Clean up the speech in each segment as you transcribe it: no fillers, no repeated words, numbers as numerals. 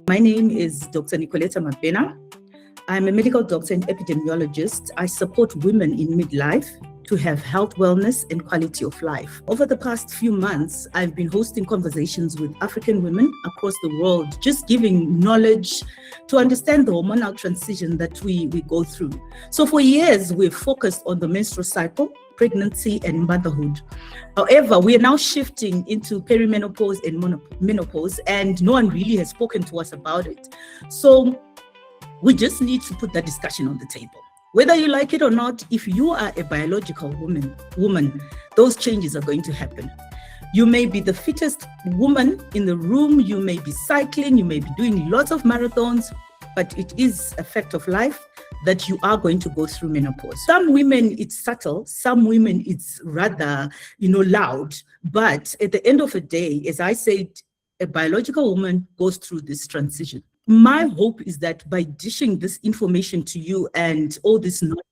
My name is Dr. Nicoletta Mabhena. I'm a medical doctor and epidemiologist. I support women in midlife to have health, wellness, and quality of life. Over the past few months, I've been hosting conversations with African women across the world, just giving knowledge to understand the hormonal transition that we go through. So for years, we've focused on the menstrual cycle, pregnancy, and motherhood. However, we are now shifting into perimenopause and menopause, and no one really has spoken to us about it. So we just need to put that discussion on the table. Whether you like it or not, if you are a biological woman, those changes are going to happen. You may be the fittest woman in the room, you may be cycling, you may be doing lots of marathons, but it is a fact of life that you are going to go through menopause. Some women, it's subtle. Some women, it's rather, loud. But at the end of the day, as I said, a biological woman goes through this transition. My hope is that by dishing this information to you and all this knowledge,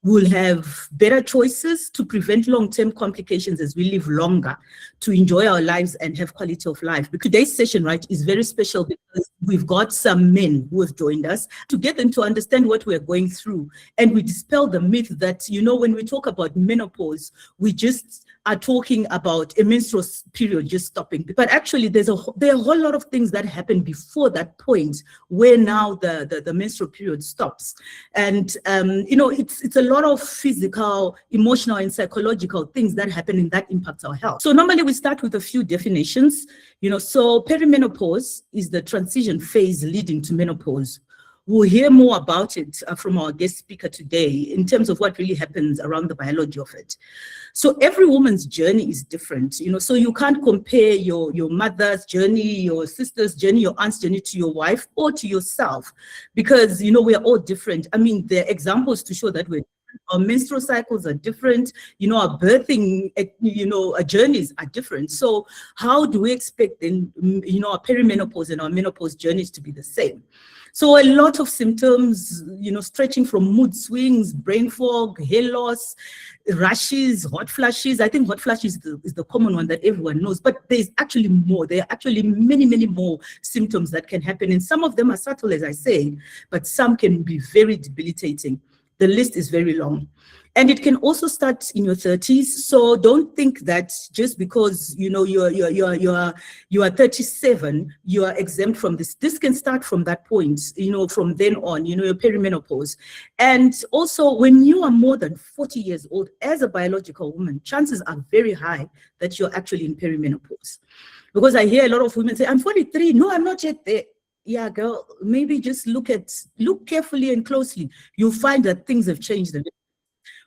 we'll have better choices to prevent long-term complications as we live longer, to enjoy our lives and have quality of life. But today's session, right, is very special because we've got some men who have joined us to get them to understand what we're going through. And we dispel the myth that, when we talk about menopause, we just are talking about a menstrual period just stopping. But actually, there are a whole lot of things that happen before that point where now the menstrual period stops. And, it's a lot of physical, emotional, and psychological things that happen and that impact our health. So normally we start with a few definitions. So perimenopause is the transition phase leading to menopause. We'll hear more about it from our guest speaker today in terms of what really happens around the biology of it. So every woman's journey is different, so you can't compare your mother's journey, your sister's journey, your aunt's journey to your wife or to yourself, because, we are all different. I mean, there are examples to show that our menstrual cycles are different, our birthing, our journeys are different. So how do we expect then, our perimenopause and our menopause journeys to be the same? So a lot of symptoms, stretching from mood swings, brain fog, hair loss, rashes, hot flashes. I think hot flashes is the common one that everyone knows, but there's actually more. There are actually many, many more symptoms that can happen. And some of them are subtle, as I said, but some can be very debilitating. The list is very long. And it can also start in your 30s. So don't think that just because you are 37, you are exempt from this. This can start from that point, from then on, your perimenopause. And also when you are more than 40 years old as a biological woman, chances are very high that you're actually in perimenopause. Because I hear a lot of women say, I'm 43. No, I'm not yet there. Yeah, girl, maybe just look carefully and closely. You'll find that things have changed a bit.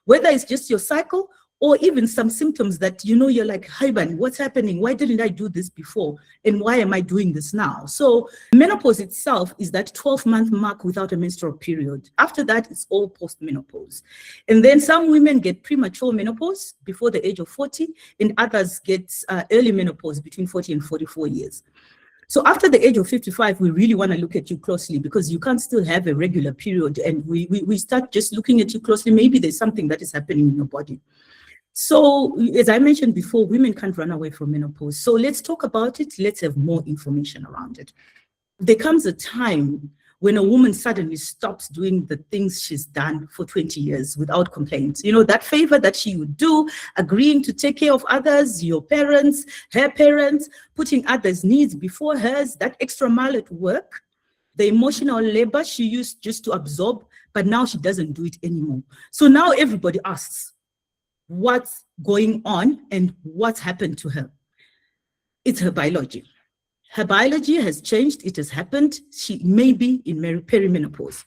Whether it's just your cycle or even some symptoms that, you're like, hi, man, what's happening? Why didn't I do this before? And why am I doing this now? So menopause itself is that 12-month mark without a menstrual period. After that, it's all post-menopause. And then some women get premature menopause before the age of 40, and others get early menopause between 40 and 44 years. So after the age of 55, we really want to look at you closely because you can't still have a regular period. And we start just looking at you closely. Maybe there's something that is happening in your body. So as I mentioned before, women can't run away from menopause. So let's talk about it. Let's have more information around it. There comes a time when a woman suddenly stops doing the things she's done for 20 years without complaints. That favor that she would do, agreeing to take care of others, your parents, her parents, putting others' needs before hers, that extra mile at work, the emotional labor she used just to absorb, but now she doesn't do it anymore. So now everybody asks, what's going on and what's happened to her? It's her biology. Her biology has changed. It has happened. She may be in perimenopause.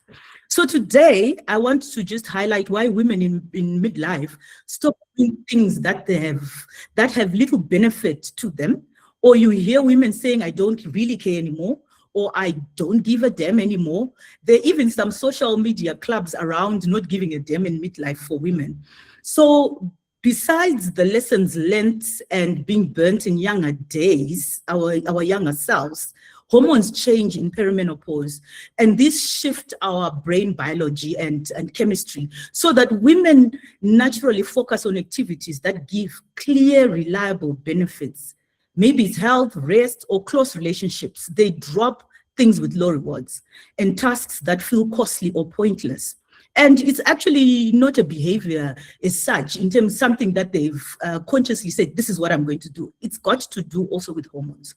So today, I want to just highlight why women in midlife stop doing things that have little benefit to them. Or you hear women saying, I don't really care anymore, or I don't give a damn anymore. There are even some social media clubs around not giving a damn in midlife for women. So besides the lessons learned and being burnt in younger days, our younger selves, hormones change in perimenopause, and this shift our brain biology and chemistry so that women naturally focus on activities that give clear, reliable benefits. Maybe it's health, rest, or close relationships. They drop things with low rewards and tasks that feel costly or pointless. And it's actually not a behavior as such, in terms of something that they've consciously said, this is what I'm going to do. It's got to do also with hormones.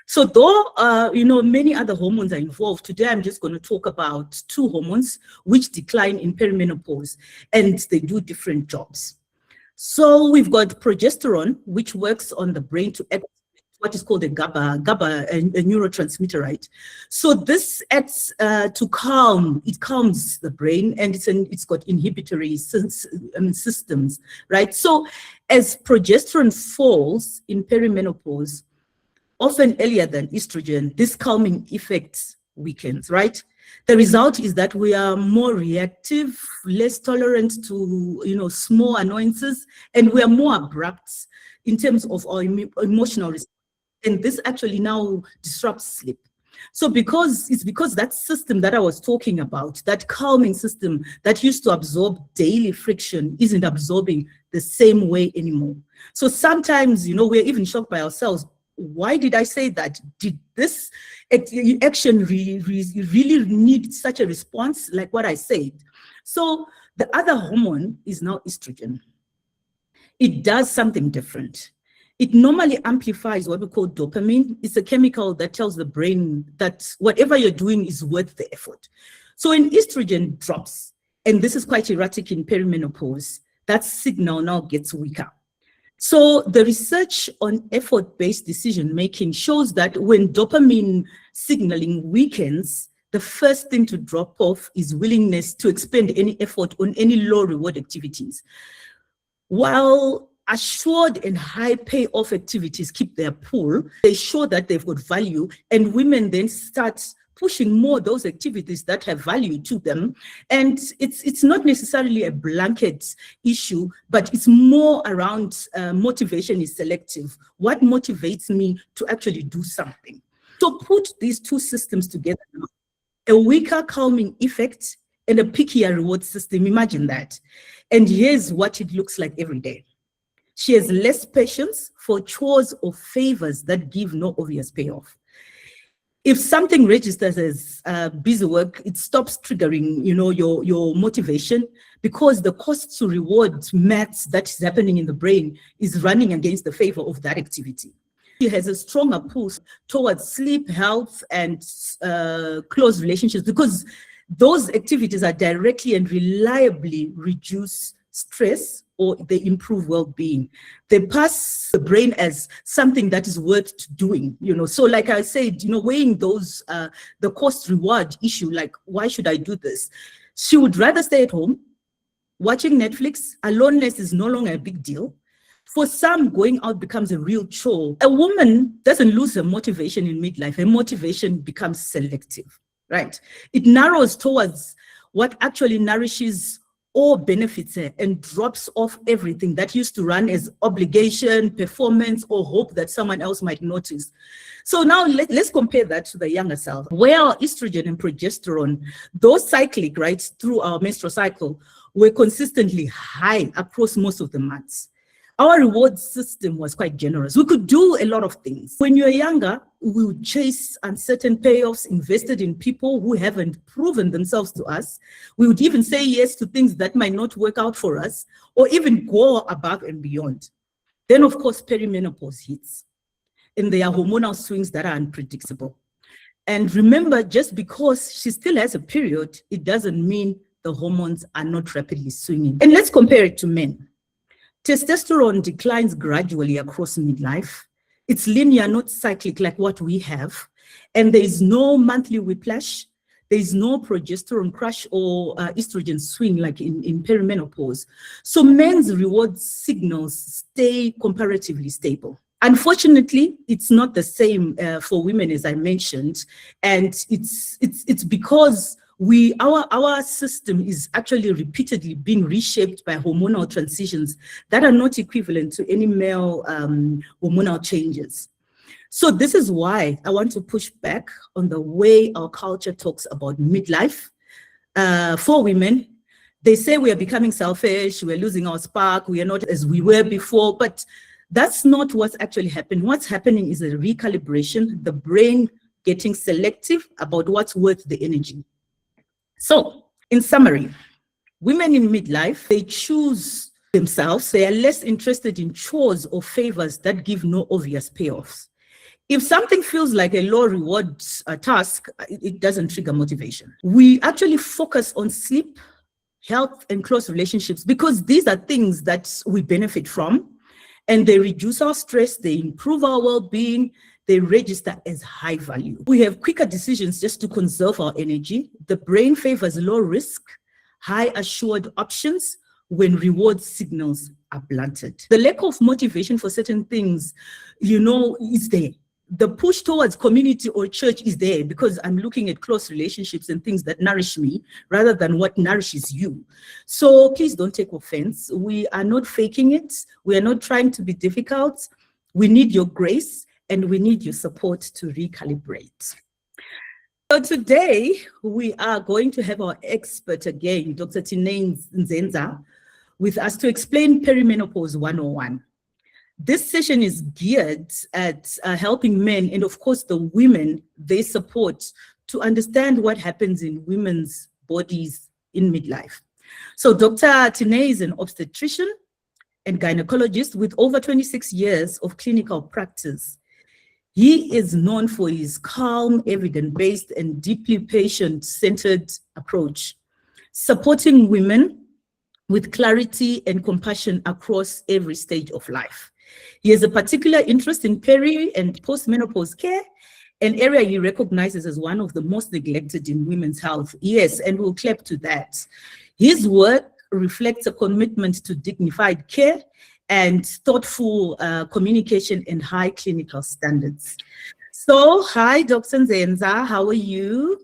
So though, many other hormones are involved, today I'm just going to talk about two hormones which decline in perimenopause, and they do different jobs. So we've got progesterone, which works on the brain to act what is called a GABA, a neurotransmitter, right? So this acts to calm, it calms the brain, and it's got inhibitory systems, right? So as progesterone falls in perimenopause, often earlier than estrogen, this calming effect weakens, right? The result is that we are more reactive, less tolerant to, small annoyances, and we are more abrupt in terms of our emotional response. And this actually now disrupts sleep. So because that system that I was talking about, that calming system that used to absorb daily friction, isn't absorbing the same way anymore. So sometimes, we're even shocked by ourselves. Why did I say that? Did this action really need such a response like what I said? So the other hormone is now estrogen. It does something different. It normally amplifies what we call dopamine. It's a chemical that tells the brain that whatever you're doing is worth the effort. So when estrogen drops, and this is quite erratic in perimenopause, that signal now gets weaker. So the research on effort-based decision-making shows that when dopamine signaling weakens, the first thing to drop off is willingness to expend any effort on any low-reward activities. While assured and high payoff activities keep their pull, they show that they've got value, and women then start pushing more those activities that have value to them. And it's not necessarily a blanket issue, but it's more around motivation is selective. What motivates me to actually do something? So put these two systems together, a weaker calming effect and a pickier reward system. Imagine that. And here's what it looks like every day. She has less patience for chores or favors that give no obvious payoff. If something registers as busy work, it stops triggering, your motivation, because the cost to reward maths that is happening in the brain is running against the favor of that activity. She has a stronger pull towards sleep, health, and close relationships, because those activities are directly and reliably reduce stress, or they improve well-being. They pass the brain as something that is worth doing, So like I said, weighing those, the cost-reward issue, like, why should I do this? She would rather stay at home, watching Netflix. Aloneness is no longer a big deal. For some, going out becomes a real chore. A woman doesn't lose her motivation in midlife. Her motivation becomes selective, right? It narrows towards what actually nourishes or benefits her, and drops off everything that used to run as obligation, performance, or hope that someone else might notice. So now let's compare that to the younger self, where our estrogen and progesterone, those cyclic, right, through our menstrual cycle, were consistently high across most of the months. Our reward system was quite generous. We could do a lot of things. When you're younger, we would chase uncertain payoffs, invested in people who haven't proven themselves to us. We would even say yes to things that might not work out for us, or even go above and beyond. Then, of course, perimenopause hits, and there are hormonal swings that are unpredictable. And remember, just because she still has a period, it doesn't mean the hormones are not rapidly swinging. And let's compare it to men. Testosterone declines gradually across midlife. It's linear, not cyclic like what we have. And there is no monthly whiplash. There is no progesterone crash or estrogen swing like in perimenopause. So men's reward signals stay comparatively stable. Unfortunately, it's not the same for women, as I mentioned. And it's because our system is actually repeatedly being reshaped by hormonal transitions that are not equivalent to any male hormonal changes. So this is why I want to push back on the way our culture talks about midlife. For women, they say we are becoming selfish, we're losing our spark, we are not as we were before, but that's not what's actually happening. What's happening is a recalibration. The brain getting selective about what's worth the energy. So, in summary, women in midlife, they choose themselves. They are less interested in chores or favors that give no obvious payoffs. If something feels like a low reward task, it doesn't trigger motivation. We actually focus on sleep, health, and close relationships because these are things that we benefit from, and they reduce our stress, they improve our well-being, they register as high value. We have quicker decisions just to conserve our energy. The brain favors low risk, high assured options when reward signals are blunted. The lack of motivation for certain things, is there. The push towards community or church is there because I'm looking at close relationships and things that nourish me rather than what nourishes you. So please don't take offense. We are not faking it. We are not trying to be difficult. We need your grace and we need your support to recalibrate. So today we are going to have our expert again, Dr. Nzenza, with us to explain perimenopause 101. This session is geared at helping men and, of course, the women they support to understand what happens in women's bodies in midlife. So Dr. Tinay is an obstetrician and gynecologist with over 26 years of clinical practice. He is known for his calm, evidence-based, and deeply patient-centered approach, supporting women with clarity and compassion across every stage of life. He has a particular interest in peri and postmenopause care, an area he recognizes as one of the most neglected in women's health. Yes, and we'll clap to that. His work reflects a commitment to dignified care and thoughtful communication and high clinical standards. So, hi, Dr. Nzenza, how are you?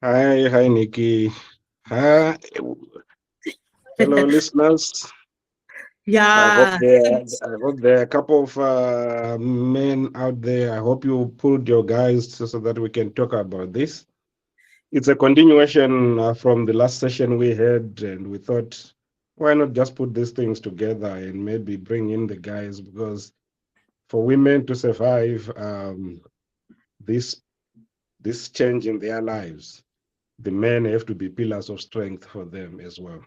Hi, Nikki. Hi, hello, listeners. Yeah. I hope there are a couple of men out there. I hope you pulled your guys so that we can talk about this. It's a continuation from the last session we had, and we thought, why not just put these things together and maybe bring in the guys, because for women to survive this this change in their lives, the men have to be pillars of strength for them as well.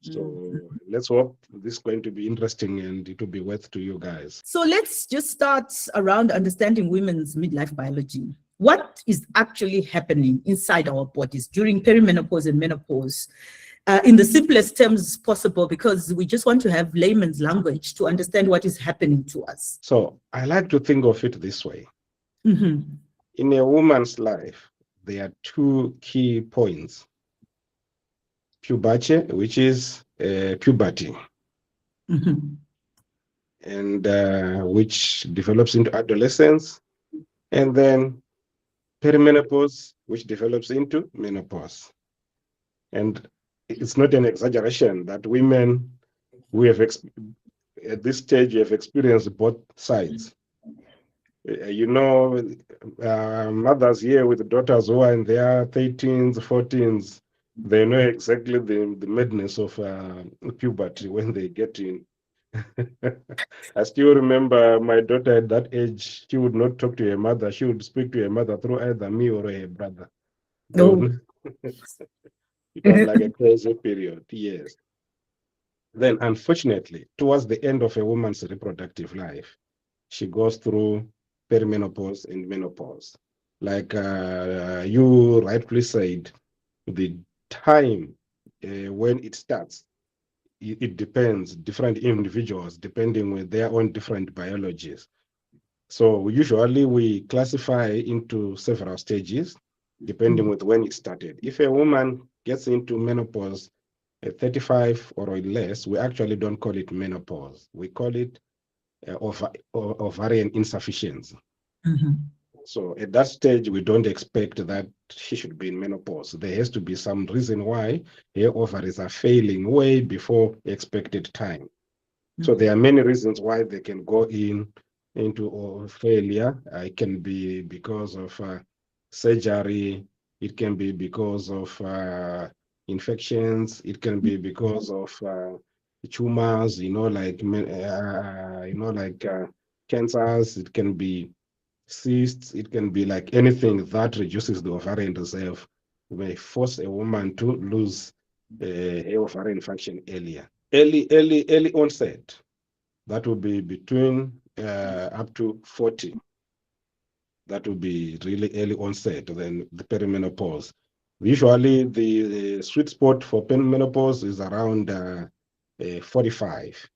So let's hope this is going to be interesting and it will be worth to you guys. So let's just start around understanding women's midlife biology. What is actually happening inside our bodies during perimenopause and menopause? In the simplest terms possible, because we just want to have layman's language to understand what is happening to us. So I like to think of it this way. Mm-hmm. In a woman's life, there are two key points. Puberty, which is puberty, Mm-hmm. and which develops into adolescence, and then perimenopause, which develops into menopause. And it's not an exaggeration that women who have at this stage have experienced both sides. Mothers here with daughters who are in their 13s, 14s, they know exactly the madness of puberty when they get in. I still remember my daughter at that age, she would not talk to her mother. She would speak to her mother through either me or her brother. Oh. It was like a crazy period, yes. Then, unfortunately, towards the end of a woman's reproductive life, she goes through perimenopause and menopause. Like you rightfully said, the time when it starts, it depends, different individuals, depending with their own different biologies. So usually we classify into several stages, depending with when it started. If a woman gets into menopause at 35 or less, we actually don't call it menopause. We call it ovarian insufficiency. Mm-hmm. So at that stage, we don't expect that she should be in menopause. There has to be some reason why her ovaries are failing way before expected time. So there are many reasons why they can go into failure. It can be because of surgery. It can be because of infections. It can be because of tumors. Like cancers. It can be cysts, it can be like anything that reduces the ovarian reserve, may force a woman to lose her ovarian function earlier. Early onset, that will be between up to 40. That will be really early onset, then the perimenopause. Usually, the sweet spot for perimenopause is around 45.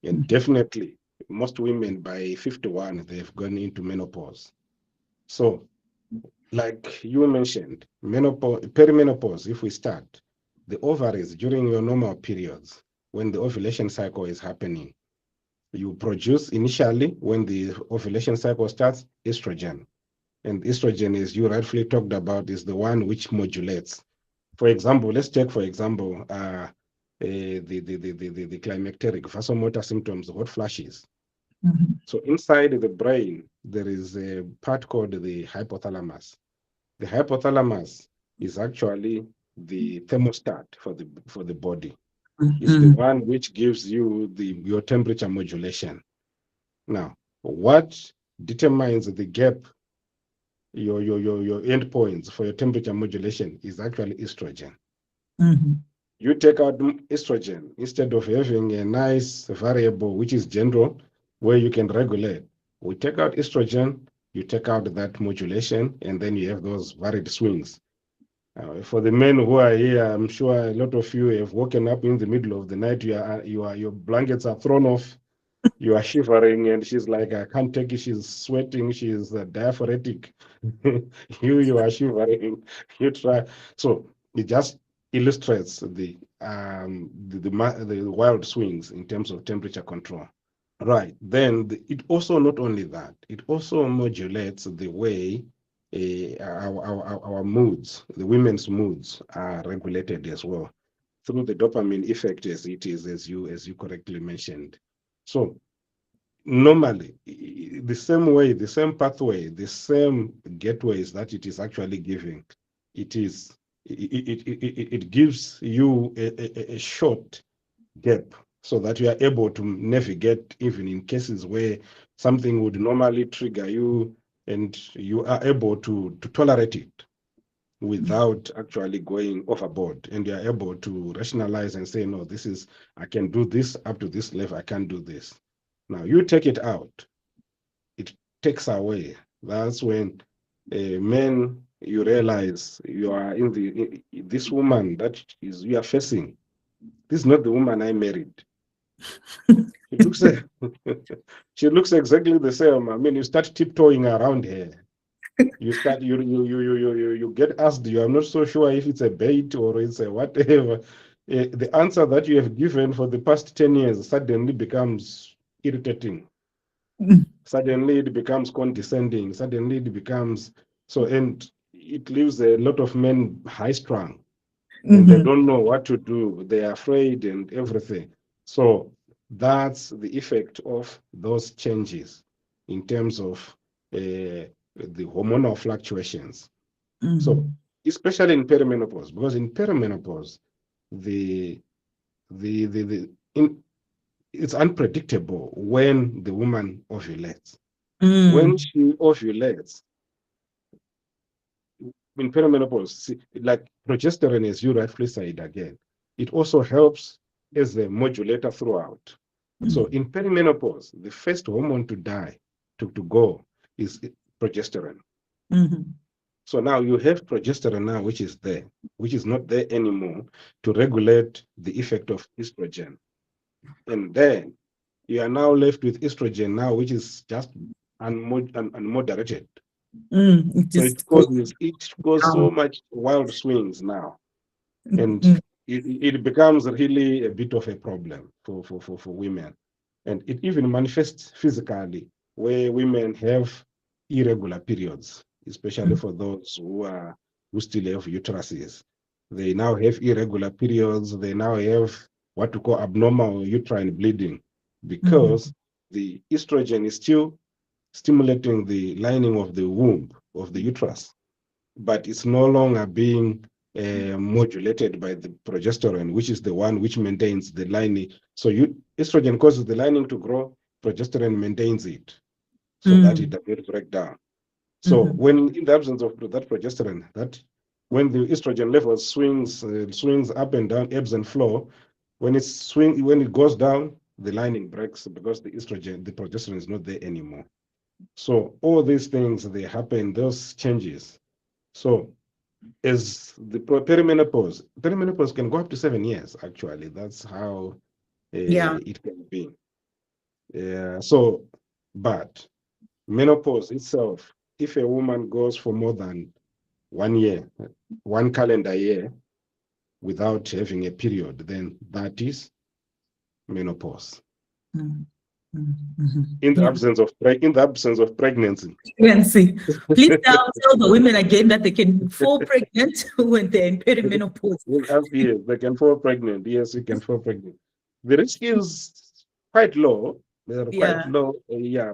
And definitely, most women by 51, they've gone into menopause. So, like you mentioned, menopause, perimenopause, if we start, the ovaries during your normal periods, when the ovulation cycle is happening, you produce initially, when the ovulation cycle starts, estrogen. And estrogen, as you rightfully talked about, is the one which modulates. For example, let's take, for example, the climacteric vasomotor symptoms, hot flashes. So inside the brain, there is a part called the hypothalamus. The hypothalamus is actually the thermostat for the body. It's the one which gives you your temperature modulation. Now, what determines the gap, your endpoints for your temperature modulation, is actually estrogen. You take out estrogen instead of having a nice variable which is general where you can regulate. We take out estrogen, you take out that modulation, and then you have those varied swings. For the men who are here, I'm sure a lot of you have woken up in the middle of the night. Your blankets are thrown off. You are shivering, and she's like, I can't take it. She's sweating. She's diaphoretic. You are shivering. You try. So it just illustrates the wild swings in terms of temperature control. Right. Then it also, not only that, it also modulates the way our moods, the women's moods, are regulated as well through the dopamine effect, as it is, as you correctly mentioned. So normally, the same way, the same pathway, the same gateways that it is actually giving, it gives you a short gap so that you are able to navigate even in cases where something would normally trigger you, and you are able to tolerate it without actually going overboard, and you are able to rationalize and say, no, I can do this up to this level, I can't do this. Now you take it out, it takes away. That's when men, you realize you are this woman that is you are facing, this is not the woman I married. She looks she looks exactly the same. I mean, you start tiptoeing around her. You get asked, you are not so sure if it's a bait or it's a whatever. The answer that you have given for the past 10 years suddenly becomes irritating. Suddenly it becomes condescending. Suddenly it becomes so, and it leaves a lot of men high strung, and they don't know what to do. They are afraid and everything. So that's the effect of those changes in terms of the hormonal fluctuations. So especially in perimenopause, because in perimenopause, the it's unpredictable when the woman ovulates. When she ovulates, in perimenopause, like progesterone, as you rightfully said again, it also helps as a modulator throughout. So in perimenopause, the first hormone to die, to go, is progesterone. So now you have progesterone now, which is there, which is not there anymore to regulate the effect of estrogen. And then you are now left with estrogen now, which is just unmoderated. So it goes so much wild swings now. And it becomes really a bit of a problem for women. And it even manifests physically, where women have irregular periods, especially for those who still have uteruses. They now have irregular periods. They now have what we call abnormal uterine bleeding, because the estrogen is still stimulating the lining of the womb, of the uterus, but it's no longer being modulated by the progesterone, which is the one which maintains the lining. So estrogen causes the lining to grow, progesterone maintains it. so that it doesn't break down. So when in the absence of that progesterone, that when the estrogen level swings up and down, ebbs and flow, when it goes down, the lining breaks because the progesterone is not there anymore. So all these things, they happen, those changes. So as the perimenopause can go up to 7 years, actually. That's how it can be. But menopause itself, if a woman goes for more than 1 year, 1 calendar year, without having a period, then that is menopause. In the absence of pregnancy. Please tell the women again that they can fall pregnant when they're in perimenopause. Yes, they can fall pregnant. Yes, you can fall pregnant. The risk is quite low. They're quite low,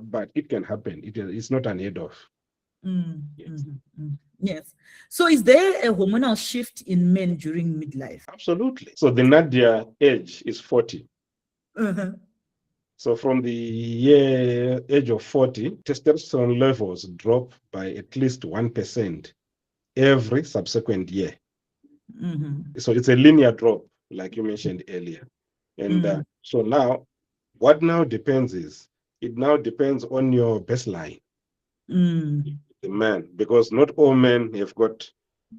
but it can happen. It's not unheard of. Yes. So is there a hormonal shift in men during midlife? Absolutely. So the nadir age is 40. So from the age of 40, testosterone levels drop by at least 1% every subsequent year. So it's a linear drop, like you mentioned earlier. And so now, what now depends is, it now depends on your baseline, the man, because not all men have got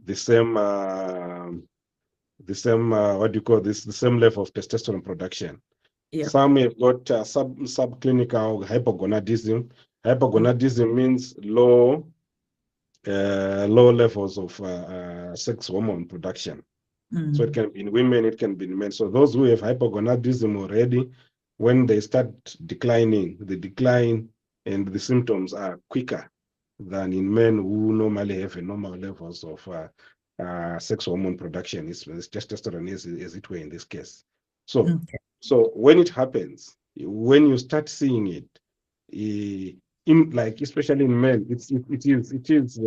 the same, the same level of testosterone production. Some have got subclinical hypogonadism. Hypogonadism means low levels of sex hormone production. So it can be in women, it can be in men. So those who have hypogonadism already, when they start declining, the decline and the symptoms are quicker than in men who normally have a normal levels of sex hormone production. It's testosterone, as it were in this case. So when it happens, when you start seeing it, especially in men, it is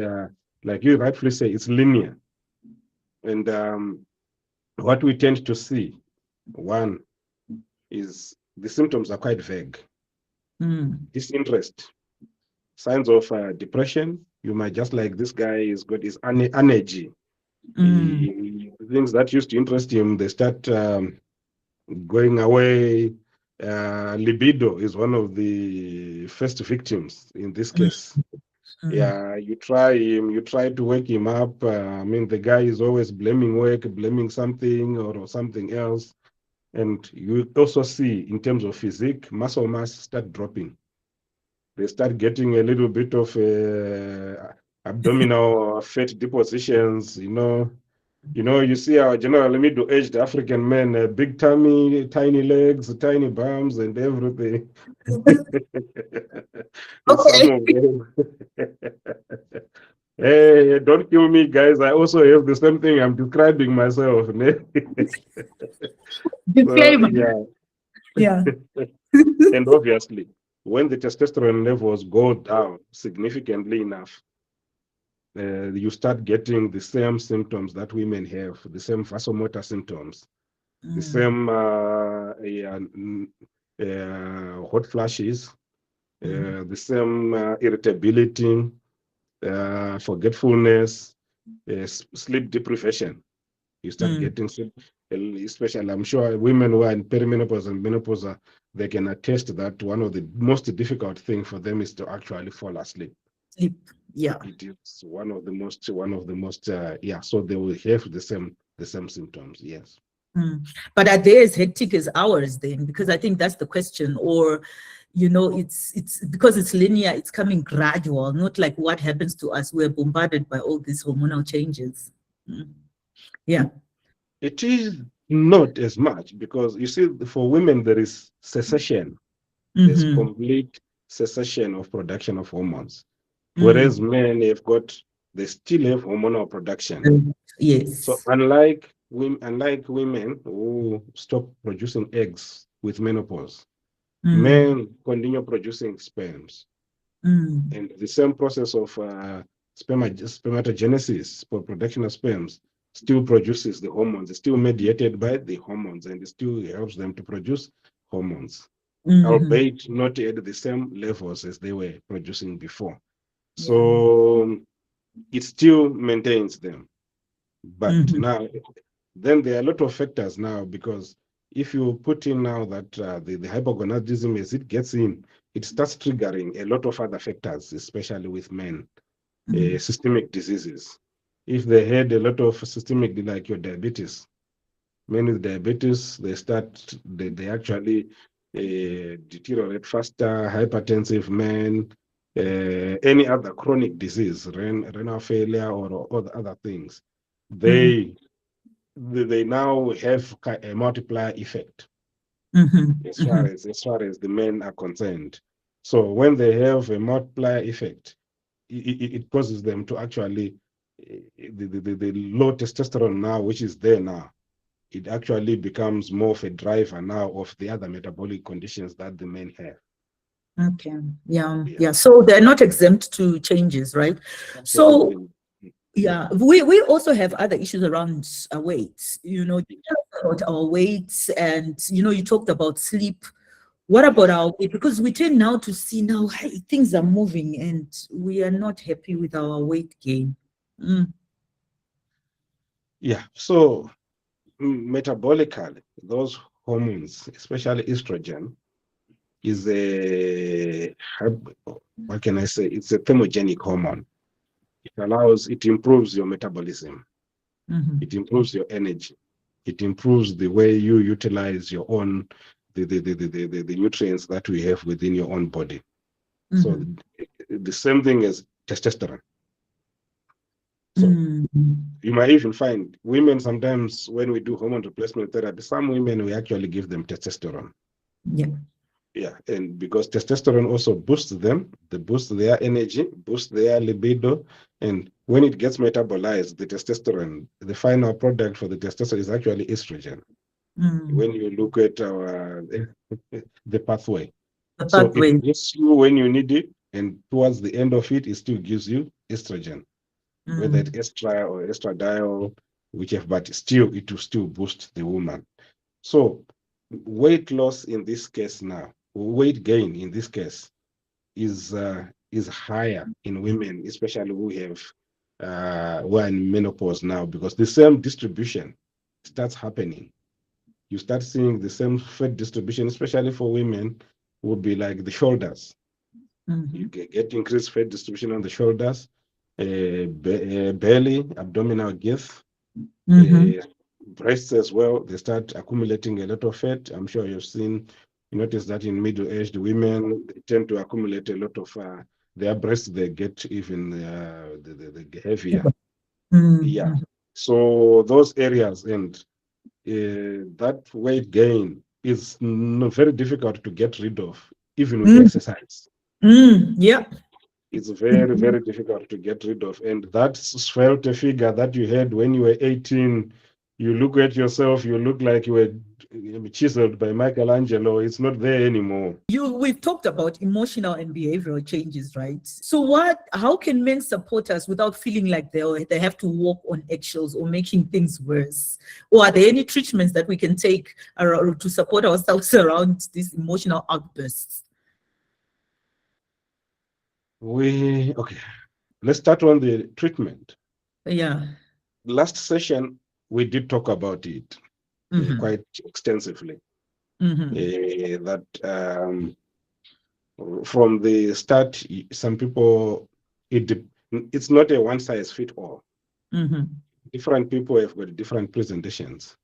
like you rightfully say, it's linear. And what we tend to see, one, is the symptoms are quite vague. Disinterest, signs of depression. You might just like, this guy is got his energy. Things that used to interest him, they start going away. Libido is one of the first victims in this case. You try to wake him up. The guy is always blaming work, blaming something or something else. And you also see, in terms of physique, muscle mass start dropping. They start getting a little bit of abdominal fat depositions, you see our general middle-aged African men, big tummy, tiny legs, tiny bums, and everything. Some of them. Hey, don't kill me, guys. I also have the same thing. I'm describing myself. And obviously, when the testosterone levels go down significantly enough, you start getting the same symptoms that women have, the same vasomotor symptoms, the same hot flashes, the same irritability, forgetfulness, sleep deprivation. You start getting sleep, especially, I'm sure women who are in perimenopause and menopause, they can attest that one of the most difficult things for them is to actually fall asleep. It is one of the most, so they will have the same symptoms, yes. But are they as hectic as ours then? Because I think that's the question. Or, it's because it's linear, it's coming gradual, not like what happens to us. We're bombarded by all these hormonal changes. It is not as much, because you see, for women, there is cessation. There's complete cessation of production of hormones. Whereas men they still have hormonal production. Yes. So unlike women who stop producing eggs with menopause, men continue producing sperms. And the same process of spermatogenesis for production of sperms still produces the hormones. It's still mediated by the hormones, and it still helps them to produce hormones. albeit not at the same levels as they were producing before. Yeah. So it still maintains them. But Mhm. now, then there are a lot of factors now, because if you put in now that the hypogonadism, as it gets in, it starts triggering a lot of other factors, especially with men, systemic diseases. If they had a lot of systemic, like your diabetes, men with diabetes, they actually deteriorate faster, hypertensive men, any other chronic disease, renal failure or the other things, they they now have a multiplier effect as far as the men are concerned. So when they have a multiplier effect, it causes them to actually the low testosterone now, which is there now, it actually becomes more of a driver now of the other metabolic conditions that the men have. Okay. Yeah. So they're not exempt to changes, right? So Absolutely. yeah, we also have other issues around our weight. About our weight, and you talked about sleep. What about our weight? Because we tend now to see now, hey, things are moving, and we are not happy with our weight gain. Yeah. So metabolically, those hormones, especially estrogen, is what can I say? It's a thermogenic hormone. It improves your metabolism. It improves your energy. It improves the way you utilize your own the nutrients that we have within your own body. So the same thing as testosterone. So you might even find women sometimes when we do hormone replacement therapy, some women we actually give them testosterone. Yeah. Yeah, and because testosterone also boosts them, they boost their energy, boost their libido, and when it gets metabolized, the testosterone, the final product for the testosterone is actually estrogen. When you look at our the pathway, The so pathway. it gives you when you need it, and towards the end of it, it still gives you estrogen, whether it's estra or estradiol, whichever, but still it will still boost the woman. So weight loss in this case now, weight gain in this case is higher in women, especially who are in menopause now, because the same distribution starts happening. You start seeing the same fat distribution, especially for women, would be like the shoulders. You get increased fat distribution on the shoulders, belly, abdominal girth, breasts as well. They start accumulating a lot of fat. I'm sure you notice that in middle-aged women, they tend to accumulate a lot of their breasts. They get even the heavier. Yeah. So those areas, and that weight gain is very difficult to get rid of, even with exercise. Yeah. It's very, very difficult to get rid of. And that svelte figure that you had when you were 18, you look at yourself, you look like you were chiseled by Michelangelo. It's not there anymore. We've talked about emotional and behavioral changes, right? So how can men support us without feeling like they have to walk on eggshells or making things worse? Or are there any treatments that we can take to support ourselves around these emotional outbursts? Okay, let's start on the treatment. Yeah. Last session, we did talk about it quite extensively. That from the start, some people, it's not a one size fit all. Different people have got different presentations.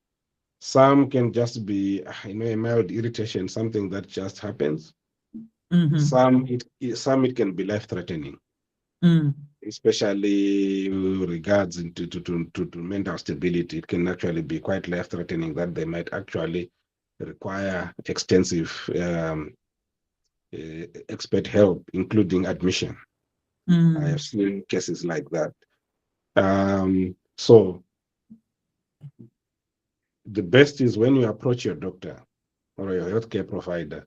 Some can just be, a mild irritation, something that just happens. Some it can be life threatening, especially regards to mental stability. It can actually be quite life threatening that they might actually require extensive expert help, including admission. I have seen cases like that. So the best is when you approach your doctor or your healthcare provider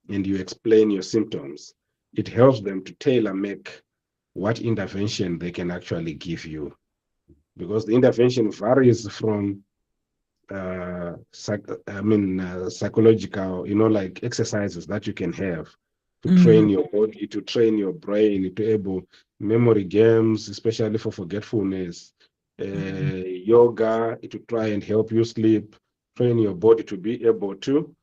and you explain your symptoms, it helps them to tailor make what intervention they can actually give you, because the intervention varies from psychological, like exercises that you can have to Mm-hmm. train your body, to train your brain, to able memory games, especially for forgetfulness, yoga to try and help you sleep, train your body to be able to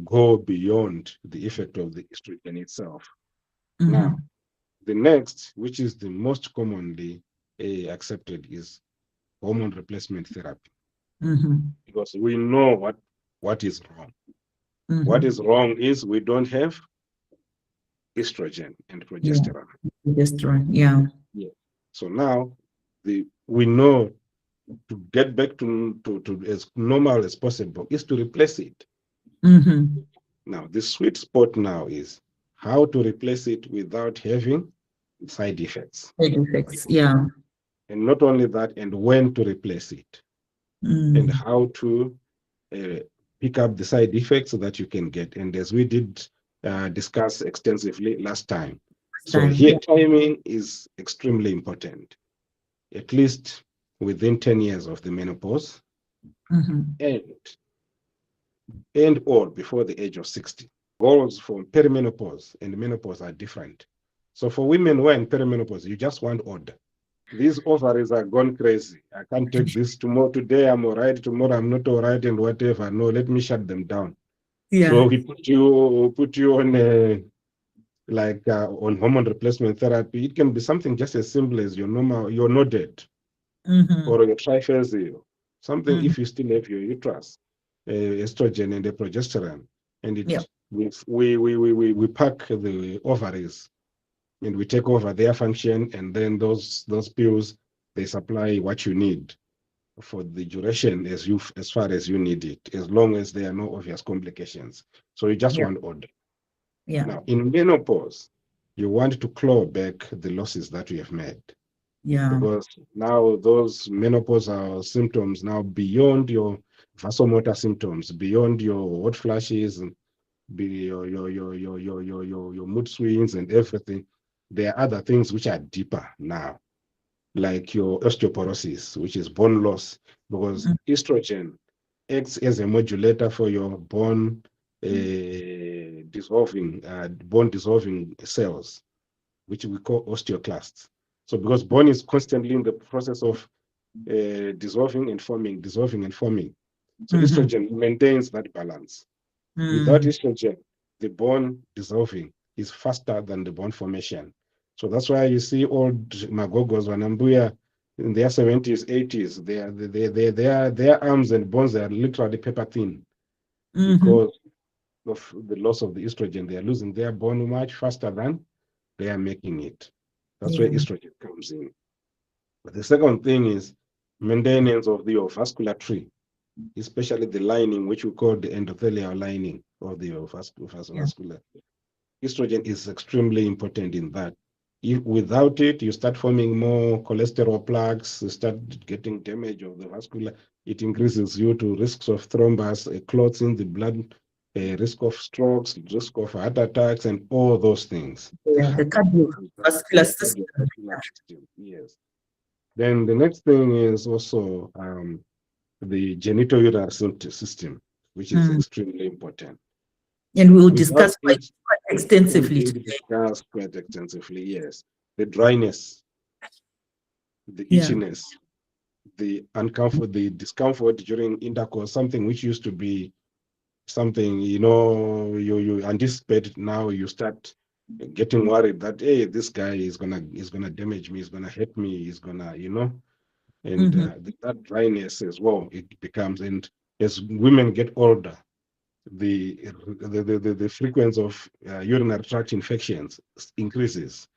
go beyond the effect of the estrogen itself. Mm-hmm. Now, the next, which is the most commonly accepted, is hormone replacement therapy, Mm-hmm. because we know what is wrong. What Mm-hmm. is wrong is we don't have estrogen and Yeah. progesterone. Progesterone. Yeah. Yeah. So now we know to get back to as normal as possible is to replace it. Mm-hmm. Now, the sweet spot now is how to replace it without having side effects. Side effects. Yeah. And not only that, and when to replace it, and Mm. how to uh, pick up the side effects so that you can get. And as we did discuss extensively last time, so Time. here Yeah. timing is extremely important, at least within 10 years of the menopause, Mm-hmm. and or before the age of 60. Goals for perimenopause and menopause are different. So for women who are in perimenopause, you just want order. These ovaries are gone crazy. I can't take this tomorrow. Today I'm all right. Tomorrow I'm not all right, and whatever. No, let me shut them down. Yeah. So we put you on on hormone replacement therapy. It can be something just as simple as your noded Mm-hmm. or your trifascio. Something Mm-hmm. if you still have your uterus, estrogen and the progesterone, and Yeah. we pack the ovaries and we take over their function, and then those pills, they supply what you need for the duration as far as you need it, as long as there are no obvious complications. So you just Yeah. want order. Yeah. Now, in menopause, you want to claw back the losses that you have made, Yeah. because now those menopausal symptoms, now beyond your vasomotor symptoms, beyond your hot flashes, and your mood swings and everything, there are other things which are deeper now, like your osteoporosis, which is bone loss, because estrogen acts as a modulator for your bone dissolving cells, which we call osteoclasts. So because bone is constantly in the process of dissolving and forming, dissolving and forming, so Mm-hmm. estrogen maintains that balance. Without Mm. estrogen, the bone dissolving is faster than the bone formation. So that's why you see old Magogos, Wanambuya, in their 70s, 80s, their arms and bones are literally paper thin Mm-hmm. because of the loss of the estrogen. They are losing their bone much faster than they are making it. That's where Yeah. estrogen comes in. But the second thing is maintenance of the vascular tree, especially the lining, which we call the endothelial lining of the Yeah. vascular. Estrogen is extremely important in that. If without it, you start forming more cholesterol plaques, you start getting damage of the vascular. It increases you to risks of thrombus, clots in the blood, risk of strokes, risk of heart attacks, and all those things Yeah. The happen. cardiovascular Yeah, system. cardiovascular system. Yes. Then the next thing is also the genitourinary system, which is Mm. extremely important. And we'll Without discuss it, quite we extensively did today. discuss quite extensively, yes. The dryness, the Yeah. itchiness, the uncomfort, the discomfort during intercourse, something which used to be something, you anticipate it. Now you start getting worried that, hey, this guy is gonna damage me, he's gonna hurt me, he's gonna, and Mm-hmm. that dryness as well, it becomes, and as women get older, the frequency of urinary tract infections increases,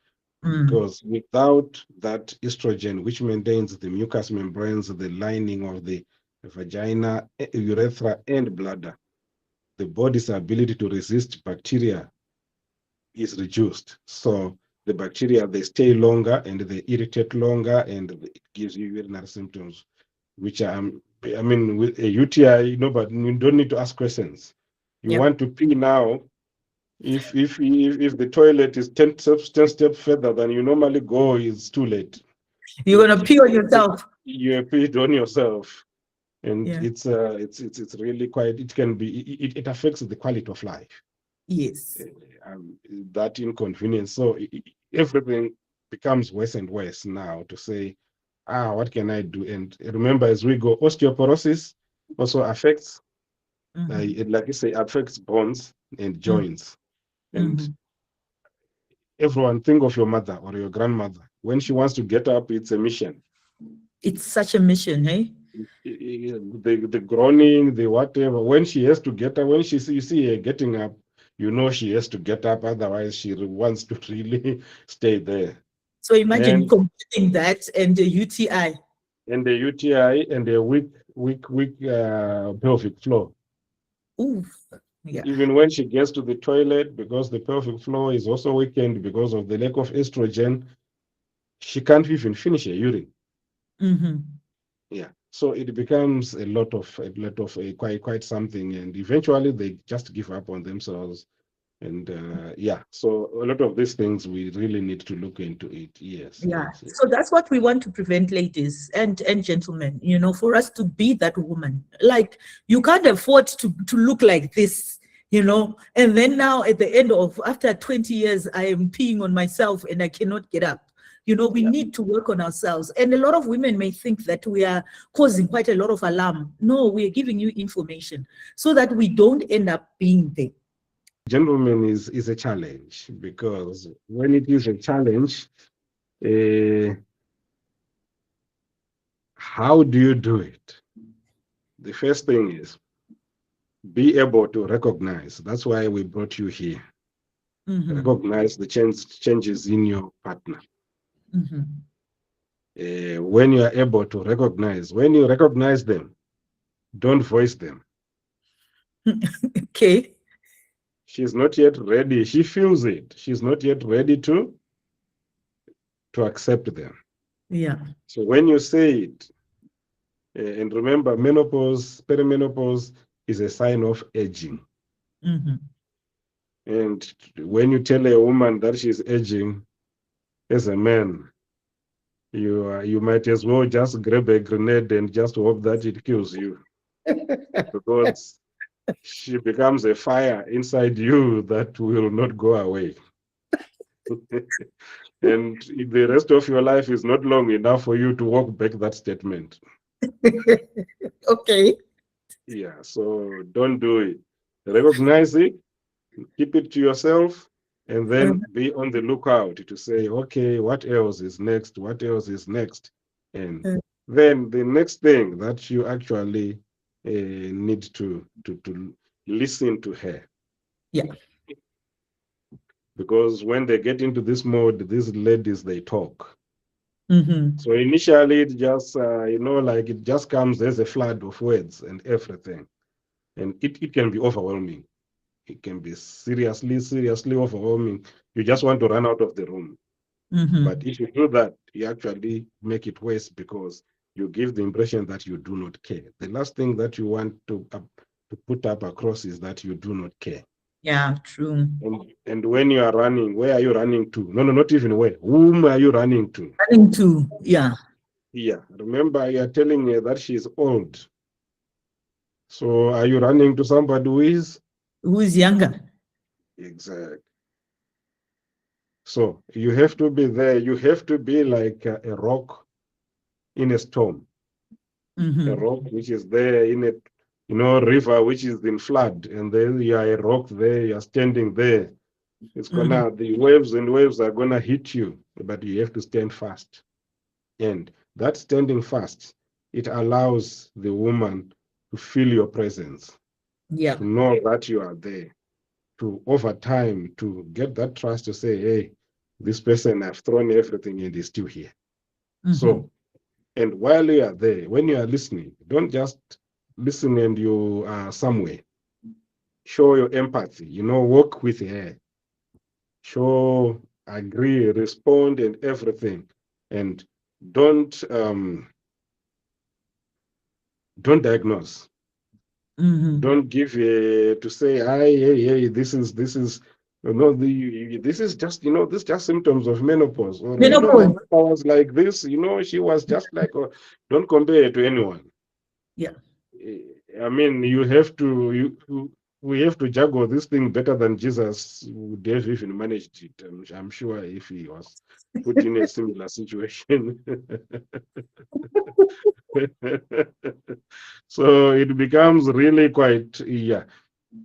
Mm. because without that estrogen, which maintains the mucous membranes, the lining of the vagina, urethra, and bladder, the body's ability to resist bacteria is reduced. So the bacteria, they stay longer and they irritate longer, and it gives you urinary symptoms, which are, with a UTI, but you don't need to ask questions. You Yep. want to pee now. If the toilet is 10 steps further than you normally go, it's too late. You're gonna pee on yourself. You peed on yourself. and Yeah. it's really quite. It can be. It affects the quality of life. Yes. Um, that inconvenience. So everything becomes worse and worse now. To say, what can I do? And remember, as we go, osteoporosis also affects, like you say, affects bones and joints. And Mm-hmm. everyone, think of your mother or your grandmother. When she wants to get up, it's a mission. It's such a mission, hey? The groaning, the whatever. When she has to get up, when you see her getting up, you know she has to get up. Otherwise, she wants to really stay there. So imagine And combining that and the UTI. the UTI and the weak pelvic floor. Ooh, yeah. Even when she gets to the toilet, because the pelvic floor is also weakened because of the lack of estrogen, she can't even finish her urine. Mm-hmm. Yeah. So it becomes a lot of quite something, and eventually they just give up on themselves. And yeah, so a lot of these things we really need to look into it. Yes, Yeah. yes, yes. So that's what we want to prevent, ladies and gentlemen, for us to be that woman. Like, you can't afford to look like this, and then now at the end of, after 20 years, I am peeing on myself and I cannot get up. We Yeah. need to work on ourselves. And a lot of women may think that we are causing quite a lot of alarm. No, we are giving you information so that we don't end up being there. Gentlemen is a challenge, because when it is a challenge, uh, how do you do it? The first thing is be able to recognize. That's why we brought you here. Mm-hmm. Recognize the changes in your partner. Mm-hmm. When you are able to recognize, when you recognize them, don't voice them. Okay. She's not yet ready. She feels it. She's not yet ready to accept them. Yeah. So when you say it, and remember, menopause, perimenopause is a sign of aging. Mm-hmm. And when you tell a woman that she's aging, as a man, you might as well just grab a grenade and just hope that it kills you, because she becomes a fire inside you that will not go away. And the rest of your life is not long enough for you to walk back that statement. Okay. Yeah, so don't do it. Recognize it, keep it to yourself, and then be on the lookout to say, okay, what else is next? What else is next? And then the next thing that you actually need to listen to her. Yeah. Because when they get into this mode, these ladies, they talk. Mm-hmm. So initially, it just, like it just comes as a flood of words and everything. And it can be overwhelming. It can be seriously overwhelming. You just want to run out of the room. Mm-hmm. But if you do that, you actually make it worse, because you give the impression that you do not care. The last thing that you want to put up across is that you do not care. Yeah, true. And when you are running, where are you running to? No, not even where. Whom are you running to? Running to, yeah. Yeah. Remember, you are telling her that she's old. So are you running to somebody who is? Who's younger? Exactly. So you have to be there. You have to be like a rock in a storm. Mm-hmm. A rock which is there in a river which is in flood, and then you are a rock there. You are standing there. It's gonna the waves are gonna hit you, but you have to stand fast. And that standing fast, it allows the woman to feel your presence, Yeah. to know that you are there, to over time to get that trust to say, hey, this person, I've thrown everything and is still here. Mm-hmm. So, and while you are there, when you are listening, don't just listen and you are somewhere. Show your empathy, work with her. Show, agree, respond, and everything. And don't diagnose. Mm-hmm. Don't give to say, hey, this is this is just this just symptoms of menopause, or my Menopause. mother was like this, she was just like, don't compare it to anyone. Yeah. I mean, we have to juggle this thing better than Jesus would have even managed it. I'm sure if he was put in a similar situation. So it becomes really quite, yeah.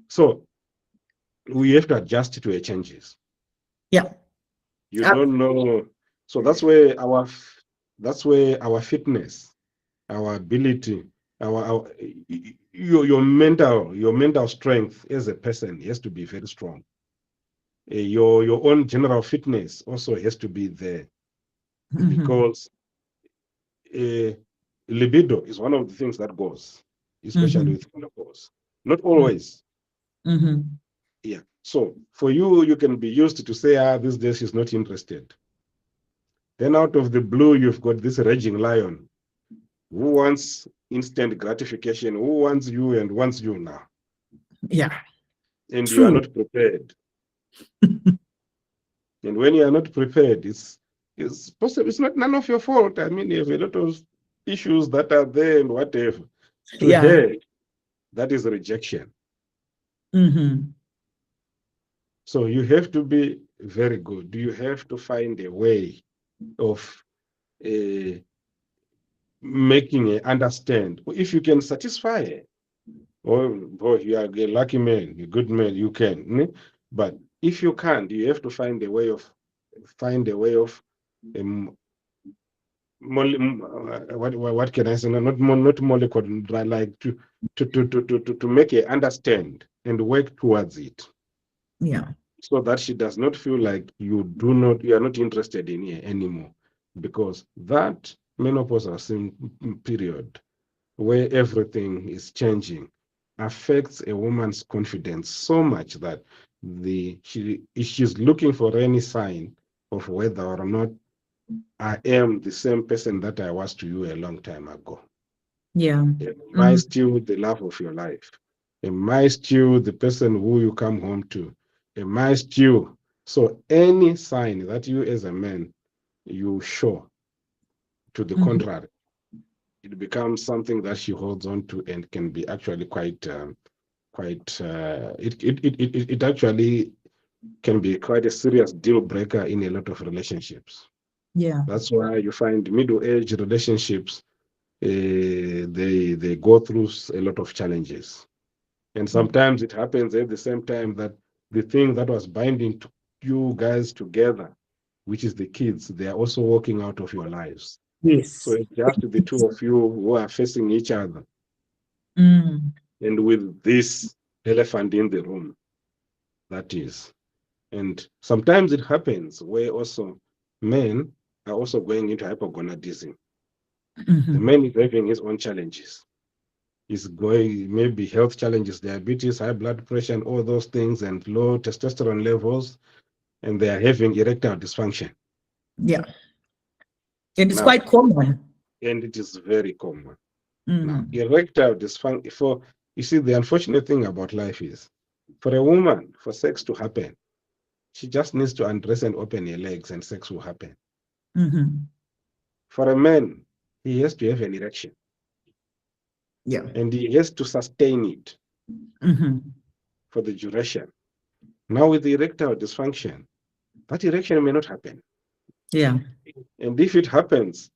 So we have to adjust to a changes. Yeah. You don't know. So that's where our fitness, our ability, our your mental strength as a person has to be very strong. Your own general fitness also has to be there, because uh, libido is one of the things that goes, especially with menopause. Not always. Yeah. So for you, you can be used to say, these days she's not interested. Then out of the blue, you've got this raging lion who wants instant gratification, who wants you and wants you now. Yeah. And you are True. not prepared. And when you are not prepared, it's possible. It's not none of your fault. I mean, you have a lot of issues that are there and whatever. To Yeah. her, that is rejection. So you have to be very good. You have to find a way of making her understand. If you can satisfy her, oh boy, you are a lucky man, a good man, you can. But if you can't, you have to find a way of um, what can I say? No, not molecule, like to make her understand and work towards it. Yeah. So that she does not feel like you are not interested in her anymore, because that menopause period where everything is changing affects a woman's confidence so much that if she's looking for any sign of whether or not I am the same person that I was to you a long time ago. Yeah. Am I still the love of your life? Am I still the person who you come home to? Am I still? So any sign that you as a man, you show to the contrary, it becomes something that she holds on to and can be actually it actually can be quite a serious deal breaker in a lot of relationships. Yeah. That's why you find middle-aged relationships, they go through a lot of challenges. And sometimes it happens at the same time that the thing that was binding you guys together, which is the kids, they are also walking out of your lives. So Yes. it's just the two of you who are facing each other. And with this elephant in the room, that is. And sometimes it happens where also men are also going into hypogonadism. The man is having his own challenges. He's going, maybe health challenges, diabetes, high blood pressure, and all those things, and low testosterone levels, and they are having erectile dysfunction. Yeah. And it's Now, quite common. and it is very common. Now, erectile dysfunction, you see, the unfortunate thing about life is, for a woman, for sex to happen, she just needs to undress and open her legs, and sex will happen. For a man, he has to have an erection. Yeah. And he has to sustain it for the duration. Now, with the erectile dysfunction, that erection may not happen. Yeah. And if it happens,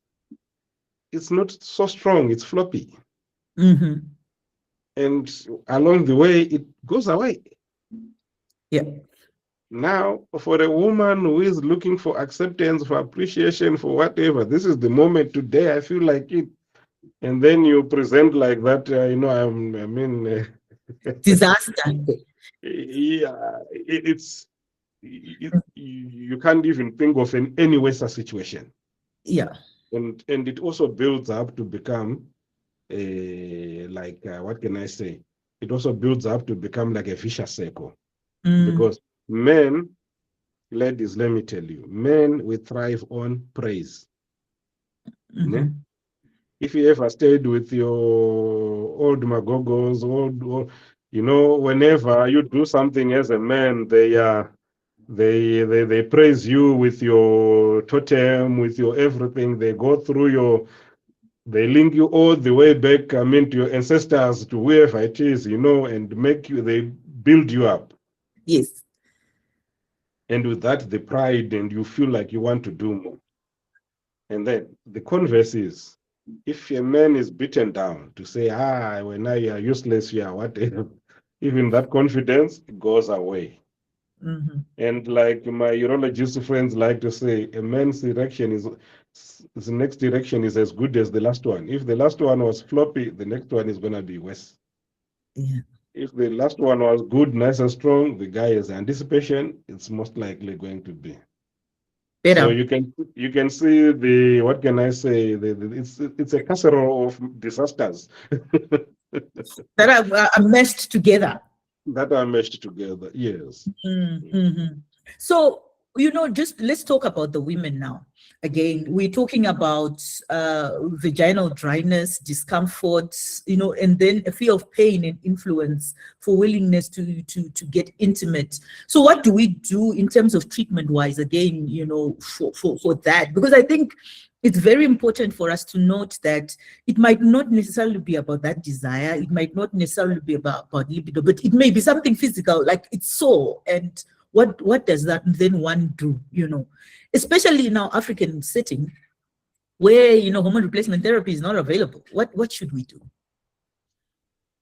it's not so strong, it's floppy. And along the way, it goes away. Yeah. Now, for a woman who is looking for acceptance, for appreciation, for whatever, this is the moment today. I feel like it. And then you present like that, Disaster. yeah, you can't even think of any worse situation. Yeah. And it also builds up to become what can I say? It also builds up to become like a vicious circle. Because men, ladies, let me tell you, men, we thrive on praise. If you ever stayed with your old magogos, whenever you do something as a man, they praise you with your totem, with your everything. They go through They link you all the way back, I mean, to your ancestors, to wherever it is, and they build you up. Yes. And with that, the pride, and you feel like you want to do more. And then the converse is, if a man is beaten down to say, when you are useless, you are whatever, even that confidence goes away. Mm-hmm. And like my urologist friends like to say, a man's erection the next erection is as good as the last one. If the last one was floppy, the next one is going to be worse. Yeah. If the last one was good, nice and strong, the guy has anticipation, it's most likely going to be. So Better. you can see the, what can I say, it's a casserole of disasters That are meshed together. that are meshed together. Yes. Mm-hmm. So, just let's talk about the women now. Again, we're talking about vaginal dryness, discomfort, and then a fear of pain and influence for willingness to get intimate. So, what do we do in terms of treatment wise? Again, for that, because I think it's very important for us to note that it might not necessarily be about that desire. It might not necessarily be about libido, but it may be something physical, like it's sore. And what does that then one do, especially in our African setting where, hormone replacement therapy is not available? What should we do?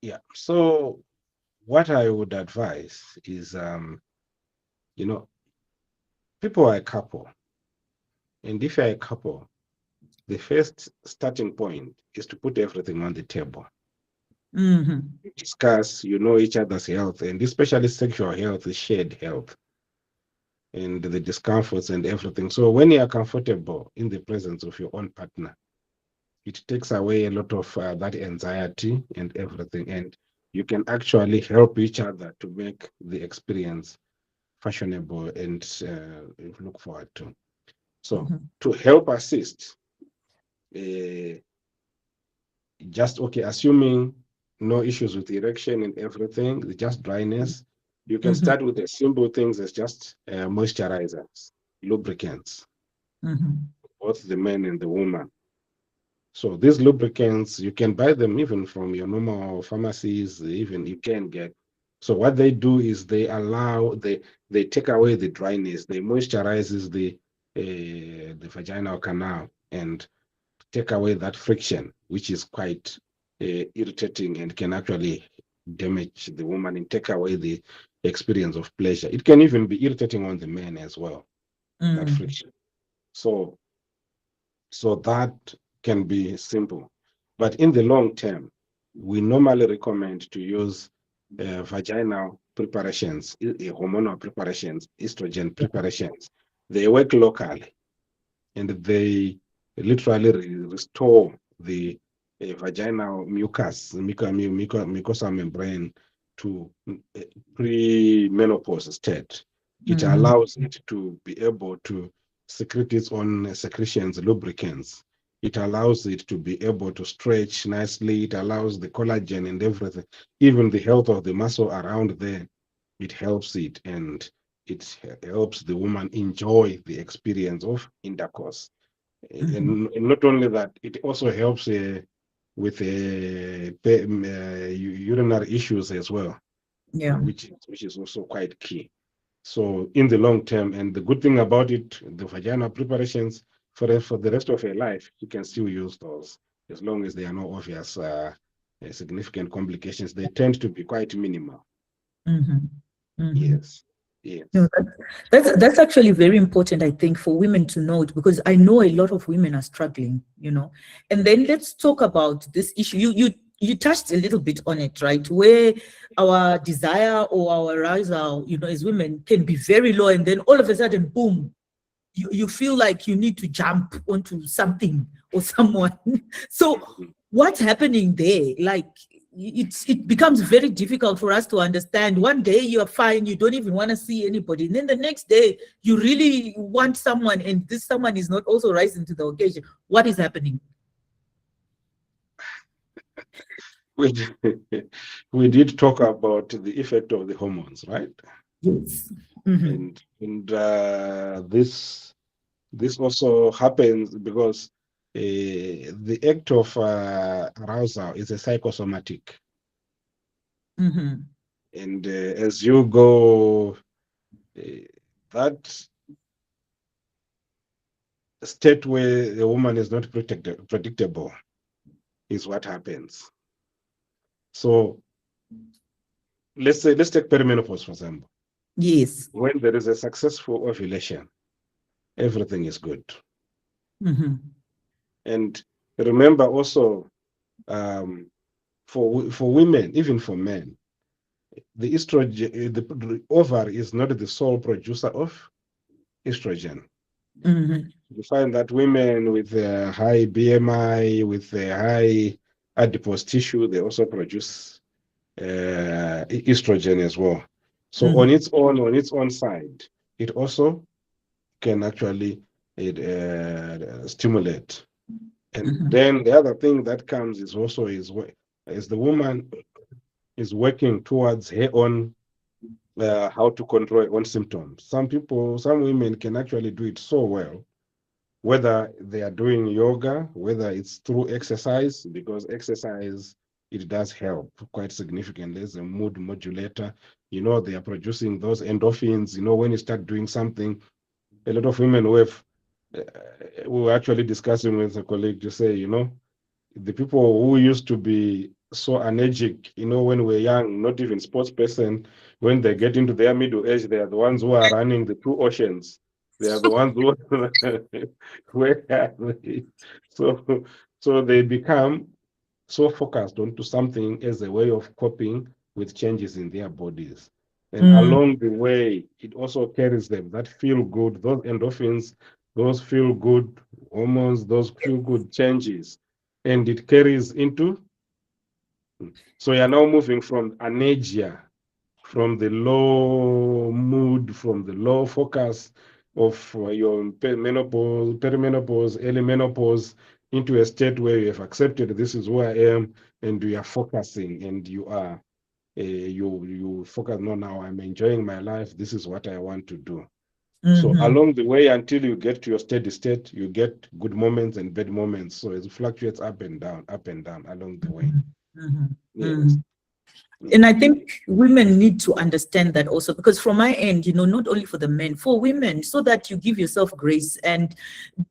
Yeah. So what I would advise is, people are a couple. And if you're a couple, the first starting point is to put everything on the table. Mm-hmm. Discuss, each other's health, and especially sexual health is shared health, and the discomforts and everything. So when you are comfortable in the presence of your own partner, it takes away a lot of that anxiety and everything. And you can actually help each other to make the experience fashionable and look forward to. So Mm-hmm. to help assist, uh, assuming no issues with erection and everything, just dryness, you can Mm-hmm. start with the simple things as just moisturizers, lubricants, Mm-hmm. both the man and the woman. So these lubricants, you can buy them even from your normal pharmacies, even you can get. So what they do is they take away the dryness, they moisturizes the vaginal canal and take away that friction, which is quite irritating and can actually damage the woman and take away the experience of pleasure. It can even be irritating on the man as well, that Mm-hmm. friction. So that can be simple. But in the long term, we normally recommend to use vaginal preparations, hormonal preparations, estrogen preparations. They work locally and they literally restore the vaginal mucosal membrane to pre-menopause state. It Mm-hmm. allows it to be able to secrete its own secretions, lubricants. It allows it to be able to stretch nicely. It allows the collagen and everything, even the health of the muscle around there. It helps it, and it helps the woman enjoy the experience of intercourse. Mm-hmm. And not only that, it also helps with urinary issues as well, Yeah. which is also quite key. So in the long term, and the good thing about it, the vaginal preparations for the rest of her life, you can still use those as long as there are no obvious significant complications. They tend to be quite minimal. Mm-hmm. Mm-hmm. Yes, No, yes. that's actually very important, I think, for women to note, because I know a lot of women are struggling, And then let's talk about this issue. You touched a little bit on it, right? Where our desire or our arousal, as women can be very low, and then all of a sudden, boom, you feel like you need to jump onto something or someone. So Mhm. what's happening there? Like, it becomes very difficult for us to understand. One day you're fine, you don't even want to see anybody, and then the next day you really want someone, and this someone is not also rising to the occasion. What is happening? We we did talk about the effect of the hormones, right? Yes. Mm-hmm. And this also happens because the act of arousal is a psychosomatic. Mm-hmm. And as you go, that state where the woman is not predictable is what happens. So let's take perimenopause, for example. Yes. When there is a successful ovulation, everything is good. Mm-hmm. And remember also, for women, even for men, the estrogen, the ovary is not the sole producer of estrogen. Mm-hmm. You find that women with a high BMI, with a high adipose tissue, they also produce estrogen as well. So Mm-hmm. on its own side, it also can actually stimulate. And Mm-hmm. then the other thing that comes is also is the woman is working towards her own how to control her own symptoms. Some women can actually do it so well, whether they are doing yoga, whether it's through exercise, because exercise, it does help quite significantly as a mood modulator. They are producing those endorphins. When you start doing something, a lot of women uh, we were actually discussing with a colleague to say, the people who used to be so energetic, when we're young, not even sports person, when they get into their middle age, they are the ones who are running the two oceans. They are the ones who where so so they become so focused onto something as a way of coping with changes in their bodies. And Mm-hmm. along the way, it also carries them that feel good, those endorphins, those feel good hormones, those feel good changes. And it carries into, so you're now moving from anergia, from the low mood, from the low focus of your perimenopause, early menopause, into a state where you have accepted this is who I am, and you are focusing, and you focus. No, now I'm enjoying my life. This is what I want to do. So Mm-hmm. along the way, until you get to your steady state, you get good moments and bad moments. So it fluctuates up and down along the way. Mm-hmm. Mm-hmm. Yes. And I Mm. think women need to understand that also, because from my end, not only for the men, for women, so that you give yourself grace and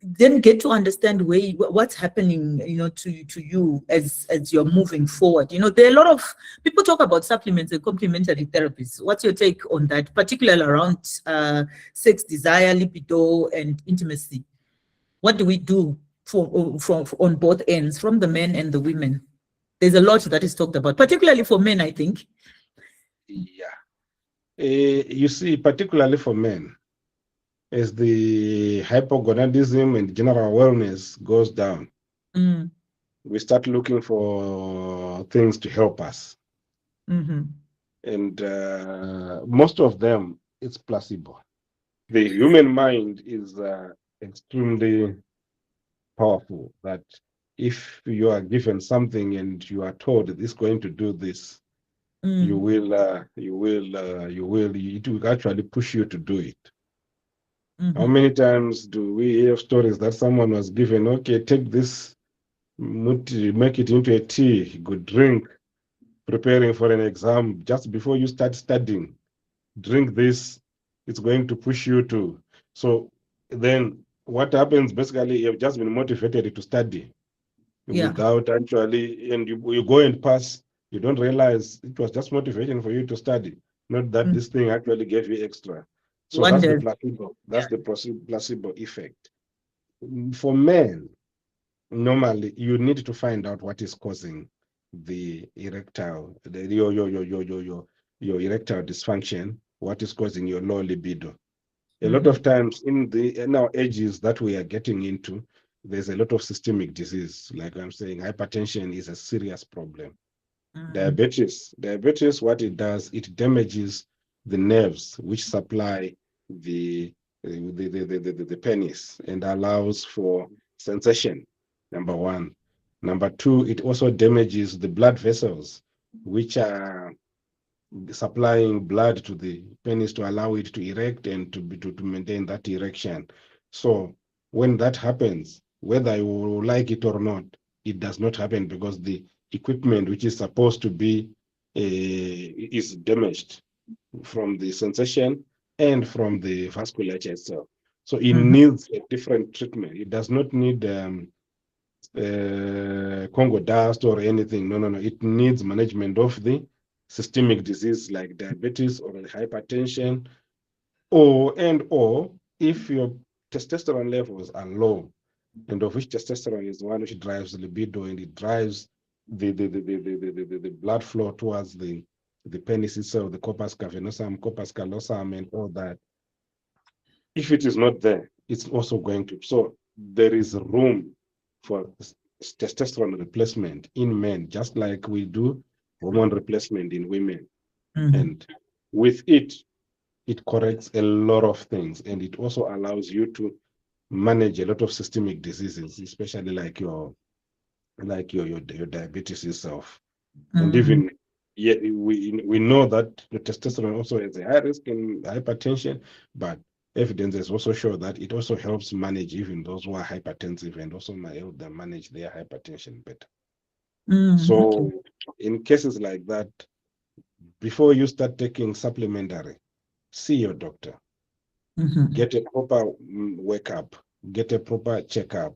then get to understand what's happening, to you as you're moving forward. There are a lot of people talk about supplements and complementary therapies. What's your take on that, particularly around sex desire, libido, and intimacy? What do we do for on both ends, from the men and the women? There's a lot that is talked about, particularly for men, I think. Yeah. You see, particularly for men, as the hypogonadism and general wellness goes down, Mm, we start looking for things to help us. mhm, And most of them, it's placebo. The human mind is extremely powerful, that if you are given something and you are told it's going to do this, mm, it will actually push you to do it. How mhm, many times do we hear stories that someone was given, okay, take this, make it into a tea, good drink, preparing for an exam just before you start studying. Drink this, it's going to push you to. So then what happens basically, you've just been motivated to study yeah. without actually, and you go and pass, you don't realize it was just motivation for you to study, not that Mm, this thing actually gave you extra. So that's the wonders. placebo, Yeah. that's the placebo effect. For men, normally you need to find out what is causing the erectile, your erectile dysfunction, what is causing your low libido. A lot Mhm, of times in our ages that we are getting into, there's a lot of systemic disease. Like I'm saying, hypertension is a serious problem. mhm, Diabetes, what it does, it damages the nerves which supply the the penis and allows for sensation. Number one. Number two, it also damages the blood vessels, which are supplying blood to the penis to allow it to erect and to maintain that erection. So when that happens, whether you like it or not, it does not happen because the equipment which is supposed to be is damaged from the sensation and from the vasculature itself. So it needs a different treatment. It does not need Congo dust or anything. No, no, no. It needs management of the systemic disease like diabetes or hypertension, or if your testosterone levels are low, and of which testosterone is the one which drives libido and it drives the blood flow towards the penis itself, the corpus cavernosum, corpus callosum, and all that. If it is not there, it's also going to. So there is room for testosterone replacement in men, just like we do hormone replacement in women. And with it, it corrects a lot of things, and it also allows you to manage a lot of systemic diseases, especially like your diabetes itself. And even we know that the testosterone also has a high risk in hypertension, but evidences also show that it also helps manage even those who are hypertensive and also help them manage their hypertension better. So in cases like that, before you start taking supplementary, see your doctor. Get a proper workup, get a proper checkup,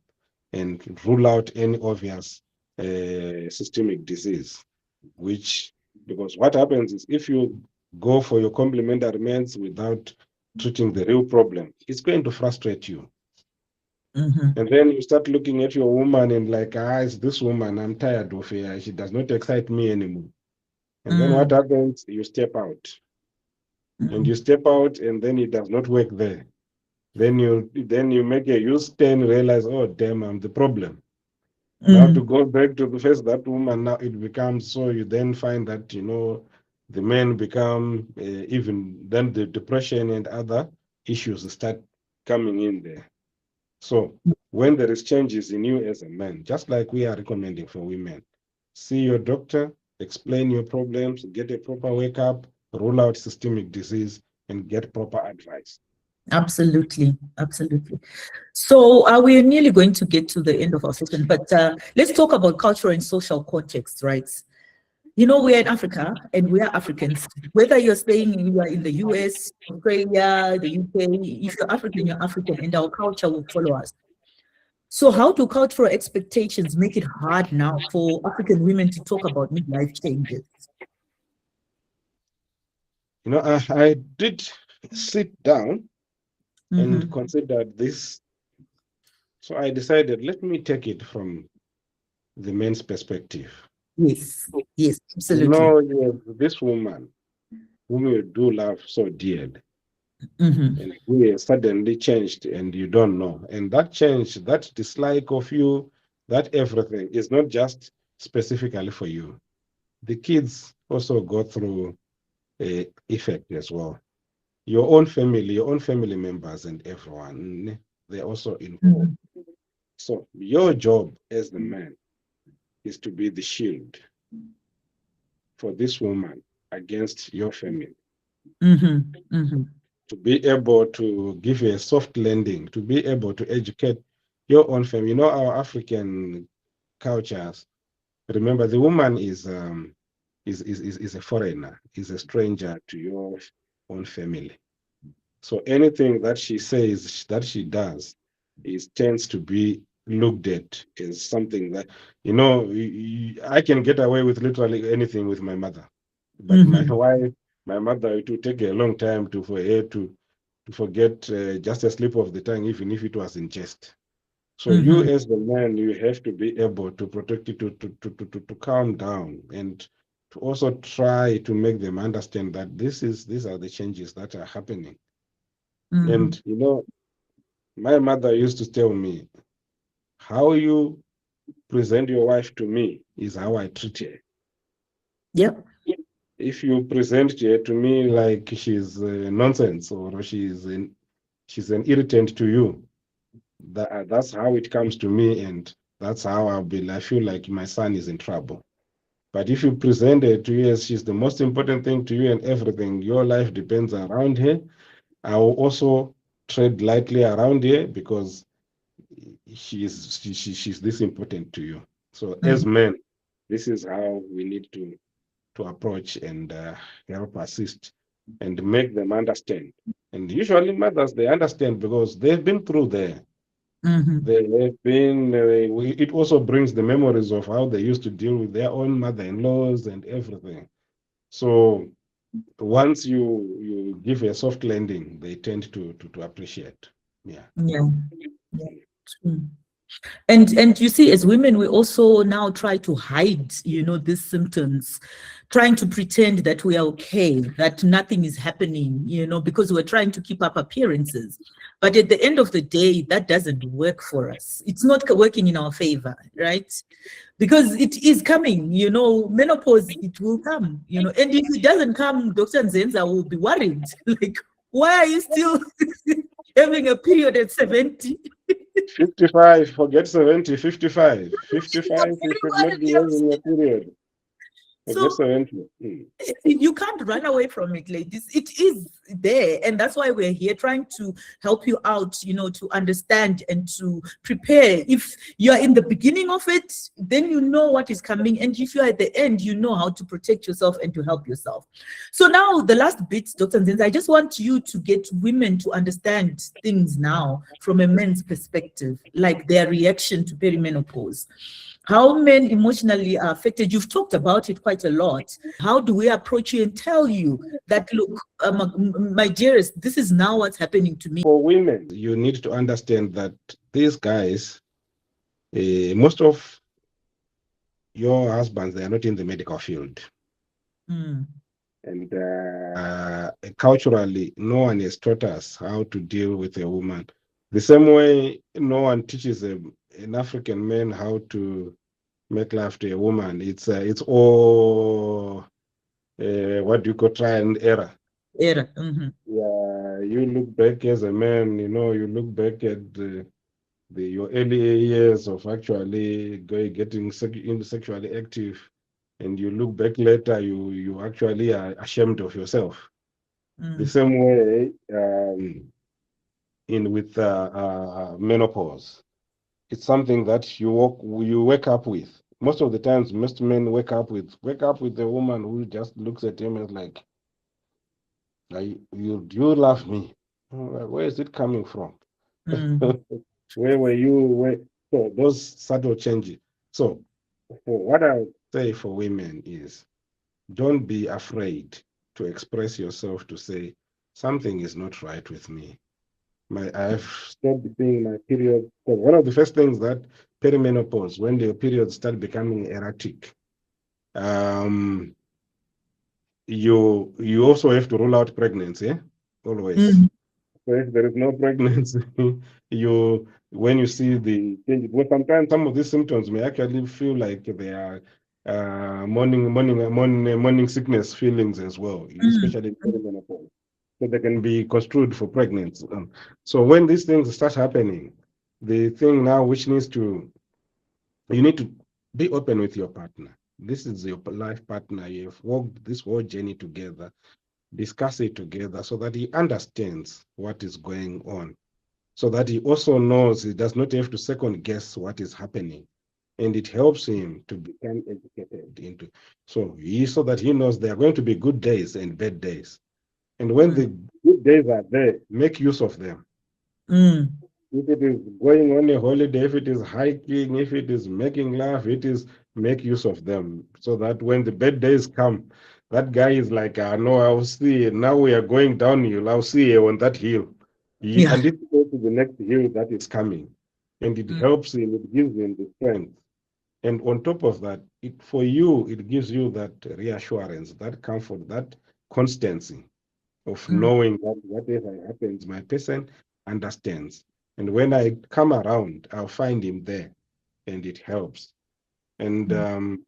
and rule out any obvious systemic disease. Because what happens is if you go for your complementary meds without treating the real problem, it's going to frustrate you. And then you start looking at your woman and like, it's this woman, I'm tired of her. She does not excite me anymore. And then what happens? You step out. And you step out and then it does not work there. Then you make a U-turn, realize, oh damn, I'm the problem. Now to go back to the face that woman, now it becomes so. You then find that the men become even then the depression and other issues start coming in there. So when there is changes in you as a man, just like we are recommending for women, see your doctor, explain your problems, get a proper wake up, rule out systemic disease, and get proper advice. Absolutely, absolutely. So we're nearly going to get to the end of our session, but let's talk about cultural and social context, right? We're in Africa and we are Africans. Whether you are in the US, Australia, the UK, if you're African, and our culture will follow us. So how do cultural expectations make it hard now for African women to talk about midlife changes? I did sit down and considered this. So I decided, let me take it from the men's perspective. Yes, absolutely. This woman whom you do love so dearly, and who suddenly changed and you don't know. And that change, that dislike of you, that everything is not just specifically for you. The kids also go through a effect as well. Your own family members and everyone, they're also involved. So your job as the man is to be the shield for this woman against your family. To be able to give a soft landing, to be able to educate your own family. Our African cultures, remember the woman is a foreigner, is a stranger to your own family. So anything that she says, that she does, tends to be looked at as something that, I can get away with literally anything with my mother. But my wife, my mother, it would take a long time for her to forget just a slip of the tongue, even if it was in jest. So you as the man, you have to be able to protect it, to calm down, and to also try to make them understand that these are the changes that are happening. And my mother used to tell me, how you present your wife to me is how I treat her. Yep. If you present her to me like she's nonsense or she's an irritant to you, that's how it comes to me, and that's how I feel like my son is in trouble. But if you present her to you as she's the most important thing to you and everything, your life depends around her, I will also tread lightly around her, because she's this important to you. So as Mm. men, this is how we need to approach and help assist and make them understand. And usually mothers, they understand because they've been through there. Mhm. They have been, it also brings the memories of how they used to deal with their own mother-in-laws and everything. So once you give a soft landing, they tend to appreciate. Yeah. Yeah. Yeah. True. And you see, as women, we also now try to hide, these symptoms, trying to pretend that we are okay, that nothing is happening, because we're trying to keep up appearances. But at the end of the day, that doesn't work for us. It's not working in our favor, right? Because it is coming, menopause, it will come, and if it doesn't come, Dr. Nzenza will be worried. Like, why are you still having a period at 70? 55, forget 70, 55. I'm 55, you very should not be worried. having your period. Forget So 70. Mm. you can't run away from it, ladies. It is there. And that's why we're here trying to help you out, to understand and to prepare. If you're in the beginning of it, then you know what is coming. And if you're at the end, you know how to protect yourself and to help yourself. So now the last bit, Dr. Nzenza, I just want you to get women to understand things now from a man's perspective, like their reaction to perimenopause. How men emotionally are affected. You've talked about it quite a lot. How do we approach you and tell you that, look, my dearest, this is now what's happening to me? For women, you need to understand that these guys, most of your husbands, they are not in the medical field. Mm. And culturally, no one has taught us how to deal with a woman. The same way no one teaches an African man how to make love to a woman. It's all what do you call trial and error. Era. Mhm. Yeah, you look back as a man, you look back at your early years of actually getting sexually active, and you look back later, you actually are ashamed of yourself. The Mm. same way in with menopause. It's something that you wake up with. Most of the times, most men wake up with a woman who just looks at him and is like, you love me. Where is it coming from? Mm. Where were you? So those subtle changes. So what I would say for women is don't be afraid to express yourself, to say something is not right with me. I've stopped seeing my period. So one of the first things that perimenopause, when the periods start becoming erratic, um, you also have to rule out pregnancy, always. Mm. So if there is no pregnancy, you when you see the changes, well, sometimes some of these symptoms may actually feel like they are morning sickness feelings as well, Mm. especially in perimenopause. So they can be construed for pregnancy. So when these things start happening, the thing now which you need to be open with your partner. This is your life partner. You have walked this whole journey together, discuss it together so that he understands what is going on, so that he also knows he does not have to second guess what is happening. And it helps him to become educated so that he knows there are going to be good days and bad days. And when Mm. the good days are there, make use of them. Mm. If it is going on a holiday, if it is hiking, if it is making love, it is make use of them so that when the bad days come, that guy is like, no, I'll see. Now we are going downhill. I'll see you on that hill. Yeah. And it goes to the next hill that is coming. And it Mm. helps him, it gives him the strength. And on top of that, for you, it gives you that reassurance, that comfort, that constancy of Mm. knowing that whatever happens, my person understands. And when I come around, I'll find him there, and it helps. And Mm.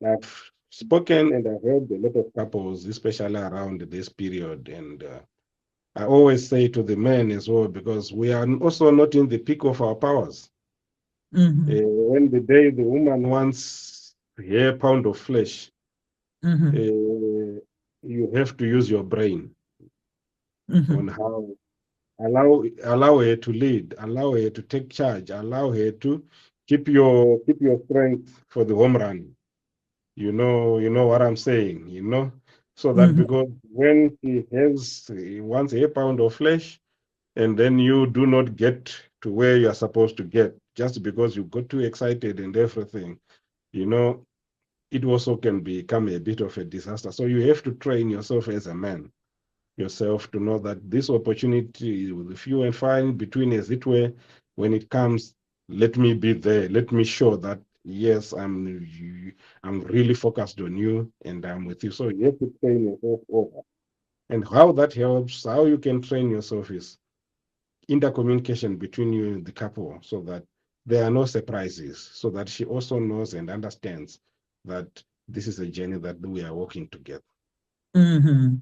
I've spoken and I've helped a lot of couples, especially around this period. And I always say to the men as well, because we are also not in the peak of our powers. Mhm. When the day the woman wants a pound of flesh, Mhm. you have to use your brain on Mhm. how allow her to lead, allow her to take charge, allow her to keep your strength for the home run. You know what I'm saying, so that because when he wants a pound of flesh, and then you do not get to where you are supposed to get just because you got too excited and everything, it also can become a bit of a disaster. So you have to train yourself as a man, yourself, to know that this opportunity is few and far between, as it were. When it comes, let me be there. Let me show that, yes, I'm really focused on you and I'm with you. So you have to train yourself over. And how that helps, how you can train yourself is intercommunication between you and the couple, so that there are no surprises, so that she also knows and understands that this is a journey that we are walking together. And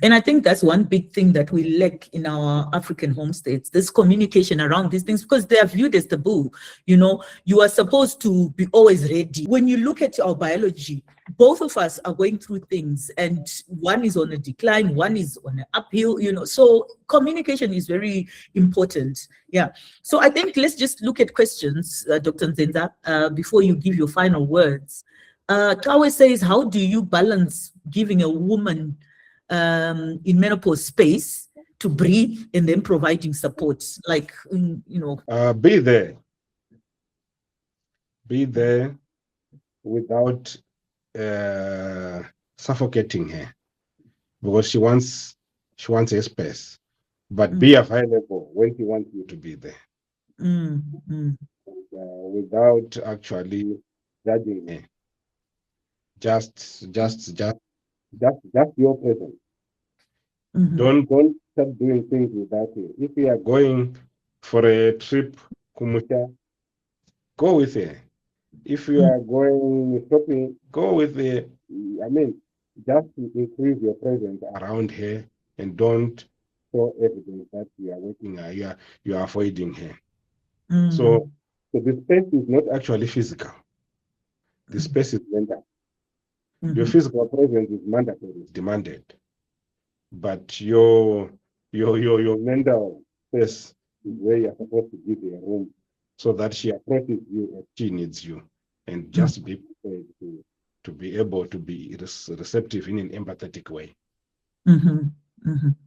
I think that's one big thing that we lack in our African home states, this communication around these things, because they are viewed as taboo. You are supposed to be always ready. When you look at our biology, both of us are going through things, and one is on a decline, one is on an uphill, so communication is very important. Yeah. So I think let's just look at questions, Dr. Nzenza, before you give your final words. Kawe says, how do you balance giving a woman in menopause space to breathe and then providing support? Like, Be there. Be there without suffocating her, because she wants a space, but be available when she wants you to be there, without actually judging her. Just your presence. Don't start doing things without her. If you are going for a trip, Kumusha, go with her. If you are going shopping, go with her. I mean, just to increase your presence around her, and don't show evidence that you are working, you are avoiding her. So the space is not actually physical. The space is mental. Your physical presence is mandatory, it's demanded, but your mental space is where you're supposed to give her room, so that she approaches you as she needs you, and just be prepared to be able to be receptive in an empathetic way.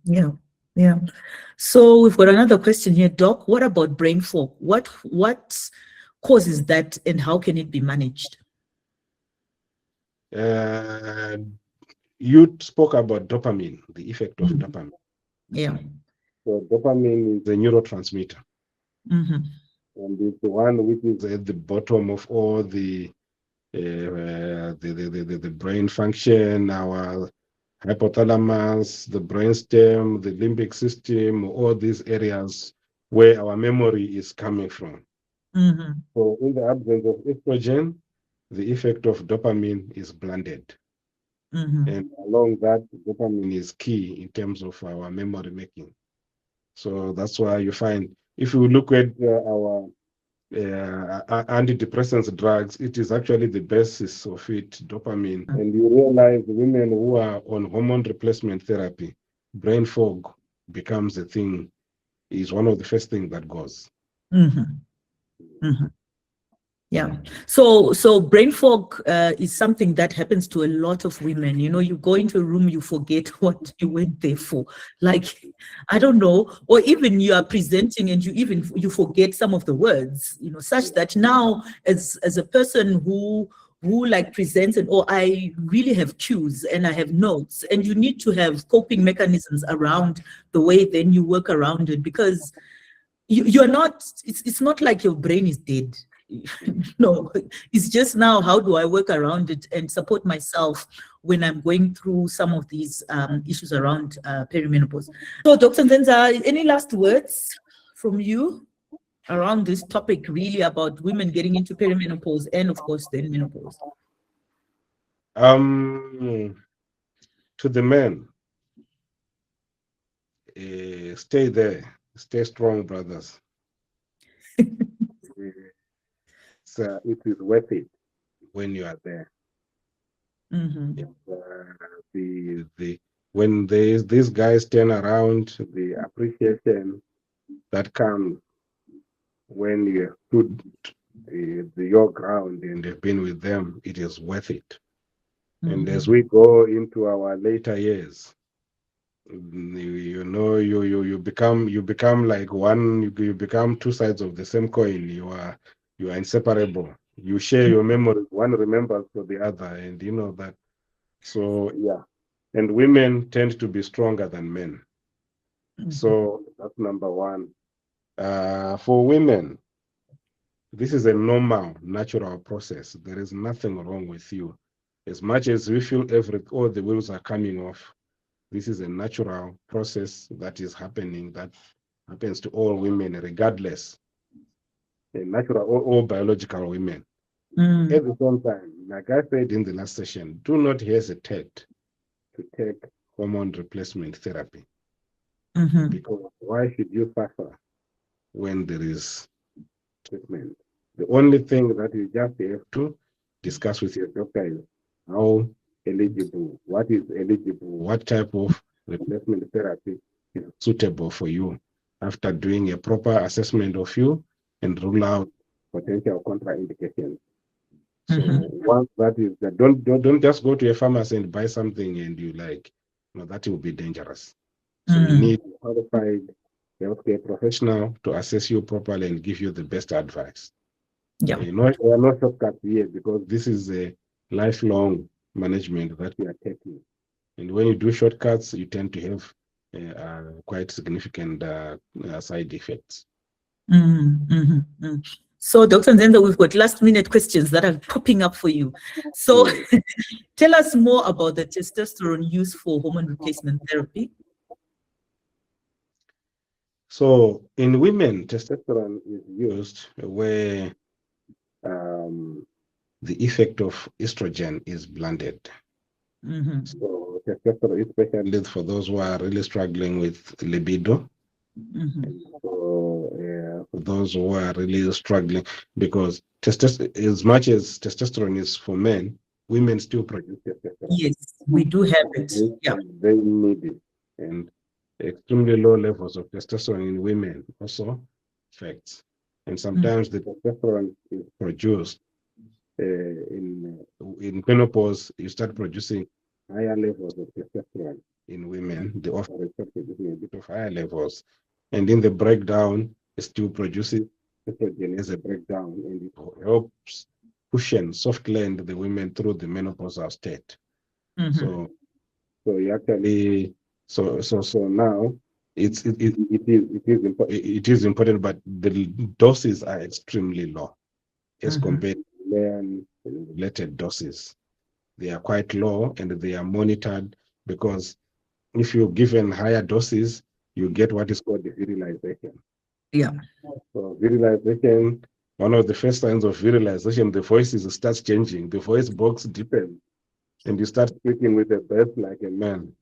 Yeah. So we've got another question here, Doc. What about brain fog? What causes that, and how can it be managed? You spoke about dopamine, the effect of dopamine. Yeah. So dopamine is a neurotransmitter, and it's the one which is at the bottom of all the brain function, our hypothalamus, the brainstem, the limbic system, all these areas where our memory is coming from. So in the absence of estrogen, the effect of dopamine is blunted. And along that, dopamine is key in terms of our memory making. So that's why you find, if you look at our antidepressants drugs, it is actually the basis of it, dopamine. And you realize women who are on hormone replacement therapy, brain fog becomes a thing, is one of the first things that goes. Yeah. So brain fog is something that happens to a lot of women. You go into a room, you forget what you went there for. Like, I don't know, or even you are presenting and you forget some of the words, such that now as a person who like presents, and I really have cues and I have notes, and you need to have coping mechanisms around the way then you work around it, because you're not, it's not like your brain is dead. No, it's just now, how do I work around it and support myself when I'm going through some of these issues around perimenopause. So Dr. Nzenza, any last words from you around this topic, really about women getting into perimenopause and of course then menopause? To the men, stay there, stay strong, brothers. It is worth it when you are there. The when these guys turn around, the appreciation that comes when you have stood your ground and have been with them, it is worth it. And as we go into our later years, you become like one. You become two sides of the same coin. You are inseparable. You share your memories. One remembers for the other, and you know that. So yeah, and women tend to be stronger than men. So that's number one. For women, this is a normal, natural process. There is nothing wrong with you. As much as we feel all the wheels are coming off, this is a natural process that is happening, that happens to all women, regardless. A natural, all biological women. At the same time, like I said in the last session, do not hesitate to take hormone replacement therapy. Because why should you suffer when there is treatment? The only thing that you just have to discuss with your doctor is how eligible, what is eligible, what type of replacement therapy is suitable for you after doing a proper assessment of you and rule out potential contraindications. So once that is that, don't just go to a pharmacy and buy something and you like, no, that will be dangerous. So you need a qualified healthcare professional to assess you properly and give you the best advice. Yeah. There are no shortcuts here because this is a lifelong management that we are taking. And when you do shortcuts, you tend to have quite significant side effects. So, Dr. Nzenza, we've got last-minute questions that are popping up for you. So, tell us more about the testosterone used for hormone replacement therapy. So, in women, testosterone is used where the effect of estrogen is blunted. So, testosterone, especially for those who are really struggling with libido, for those who are really struggling, because as much as testosterone is for men, women still produce testosterone. Yes, we do have it. Yeah. They need it. And extremely low levels of testosterone in women also affects. And sometimes the testosterone is produced in menopause. You start producing higher levels of testosterone in women. The ovaries start producing a bit of higher levels. And in the breakdown, it still produces estrogen as a breakdown, and it helps cushion, soft land the women through the menopausal state. So you actually, so now it is important, but the doses are extremely low as compared to related doses. They are quite low and they are monitored, because if you're given higher doses, you get what is called the virilization. Yeah. So virilization, one of the first signs of virilization, the voice starts changing. The voice box deepens, and you start speaking with a breath like a man.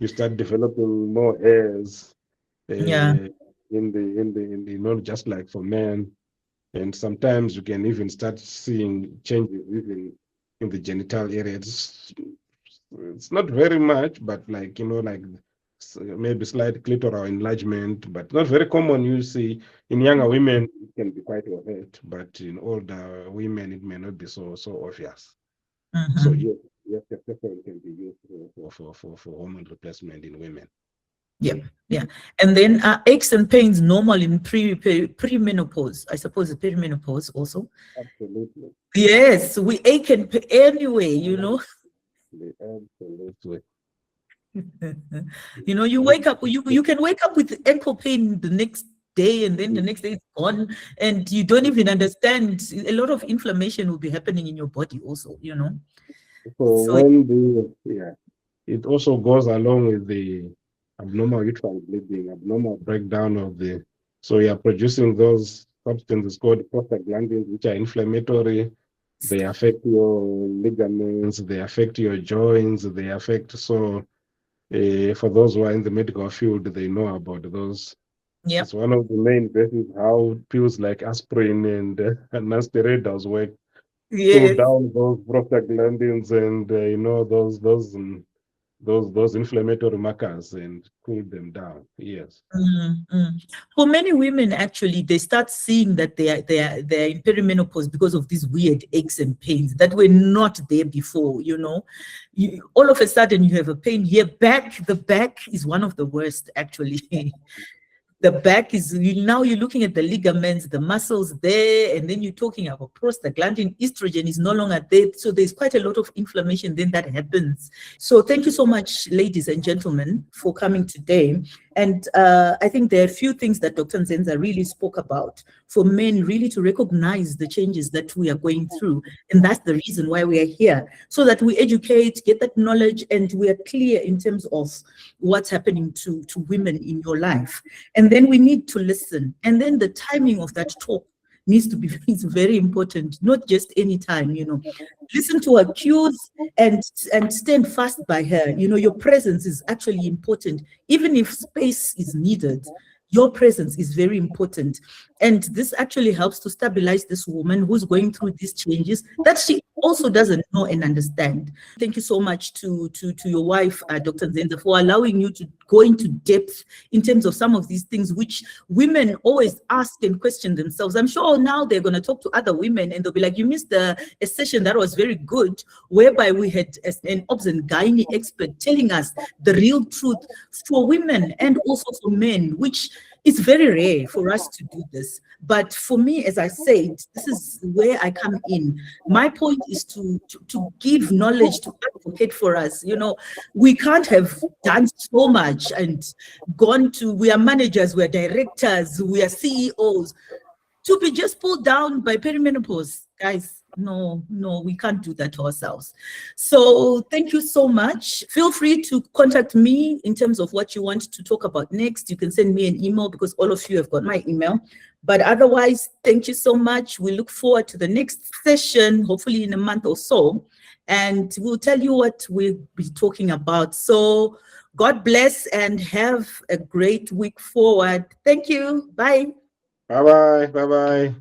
You start developing more hairs. Not just like for men. And sometimes you can even start seeing changes even in the genital area. It's not very much, but like, maybe slight clitoral enlargement, but not very common. You see in younger women, it can be quite overt, but in older women, it may not be so obvious. So yes, testosterone can be used for hormone replacement in women. Yeah. And then aches and pains normal in premenopause. I suppose the perimenopause also. Absolutely. Yes, we ache and pain anyway, Absolutely. You wake up, you can wake up with ankle pain the next day, and then the next day it's gone, and you don't even understand. A lot of inflammation will be happening in your body also, So it also goes along with the abnormal uterine bleeding, abnormal breakdown of so you are producing those substances called prostaglandins, which are inflammatory. They affect your ligaments, they affect your joints, they affect, for those who are in the medical field, they know about those. Yeah. It's one of the main bases how pills like aspirin and non-steroidals work. Pull down those prostaglandins and those inflammatory markers and cool them down. Yes. For many women, actually, they start seeing that they're in perimenopause because of these weird aches and pains that were not there before. All of a sudden you have a pain here. The back is one of the worst, actually. The back is, now you're looking at the ligaments, the muscles there, and then you're talking about prostaglandin, estrogen is no longer there. So there's quite a lot of inflammation then that happens. So thank you so much, ladies and gentlemen, for coming today. And I think there are a few things that Dr. Nzenza really spoke about for men really to recognize the changes that we are going through. And that's the reason why we are here, so that we educate, get that knowledge, and we are clear in terms of what's happening to women in your life. And then we need to listen. And then the timing of that talk needs to be it's very important, not just any time, listen to her cues and stand fast by her. Your presence is actually important. Even if space is needed, your presence is very important. And this actually helps to stabilize this woman who's going through these changes that she also doesn't know and understand. Thank you so much to your wife, Dr. Nzenza, for allowing you to go into depth in terms of some of these things which women always ask and question themselves. I'm sure now they're going to talk to other women and they'll be like, you missed a session that was very good, whereby we had an obs and gynae expert telling us the real truth for women and also for men, which is very rare for us to do this. But for me, as I said, this is where I come in. My point is to give knowledge, to advocate for us. We can't have done so much and we are managers, we are directors, we are CEOs, to be just pulled down by perimenopause. Guys, no, we can't do that to ourselves. So thank you so much. Feel free to contact me in terms of what you want to talk about next. You can send me an email because all of you have got my email. But otherwise, thank you so much. We look forward to the next session, hopefully in a month or so. And we'll tell you what we'll be talking about. So God bless and have a great week forward. Thank you. Bye. Bye-bye. Bye-bye.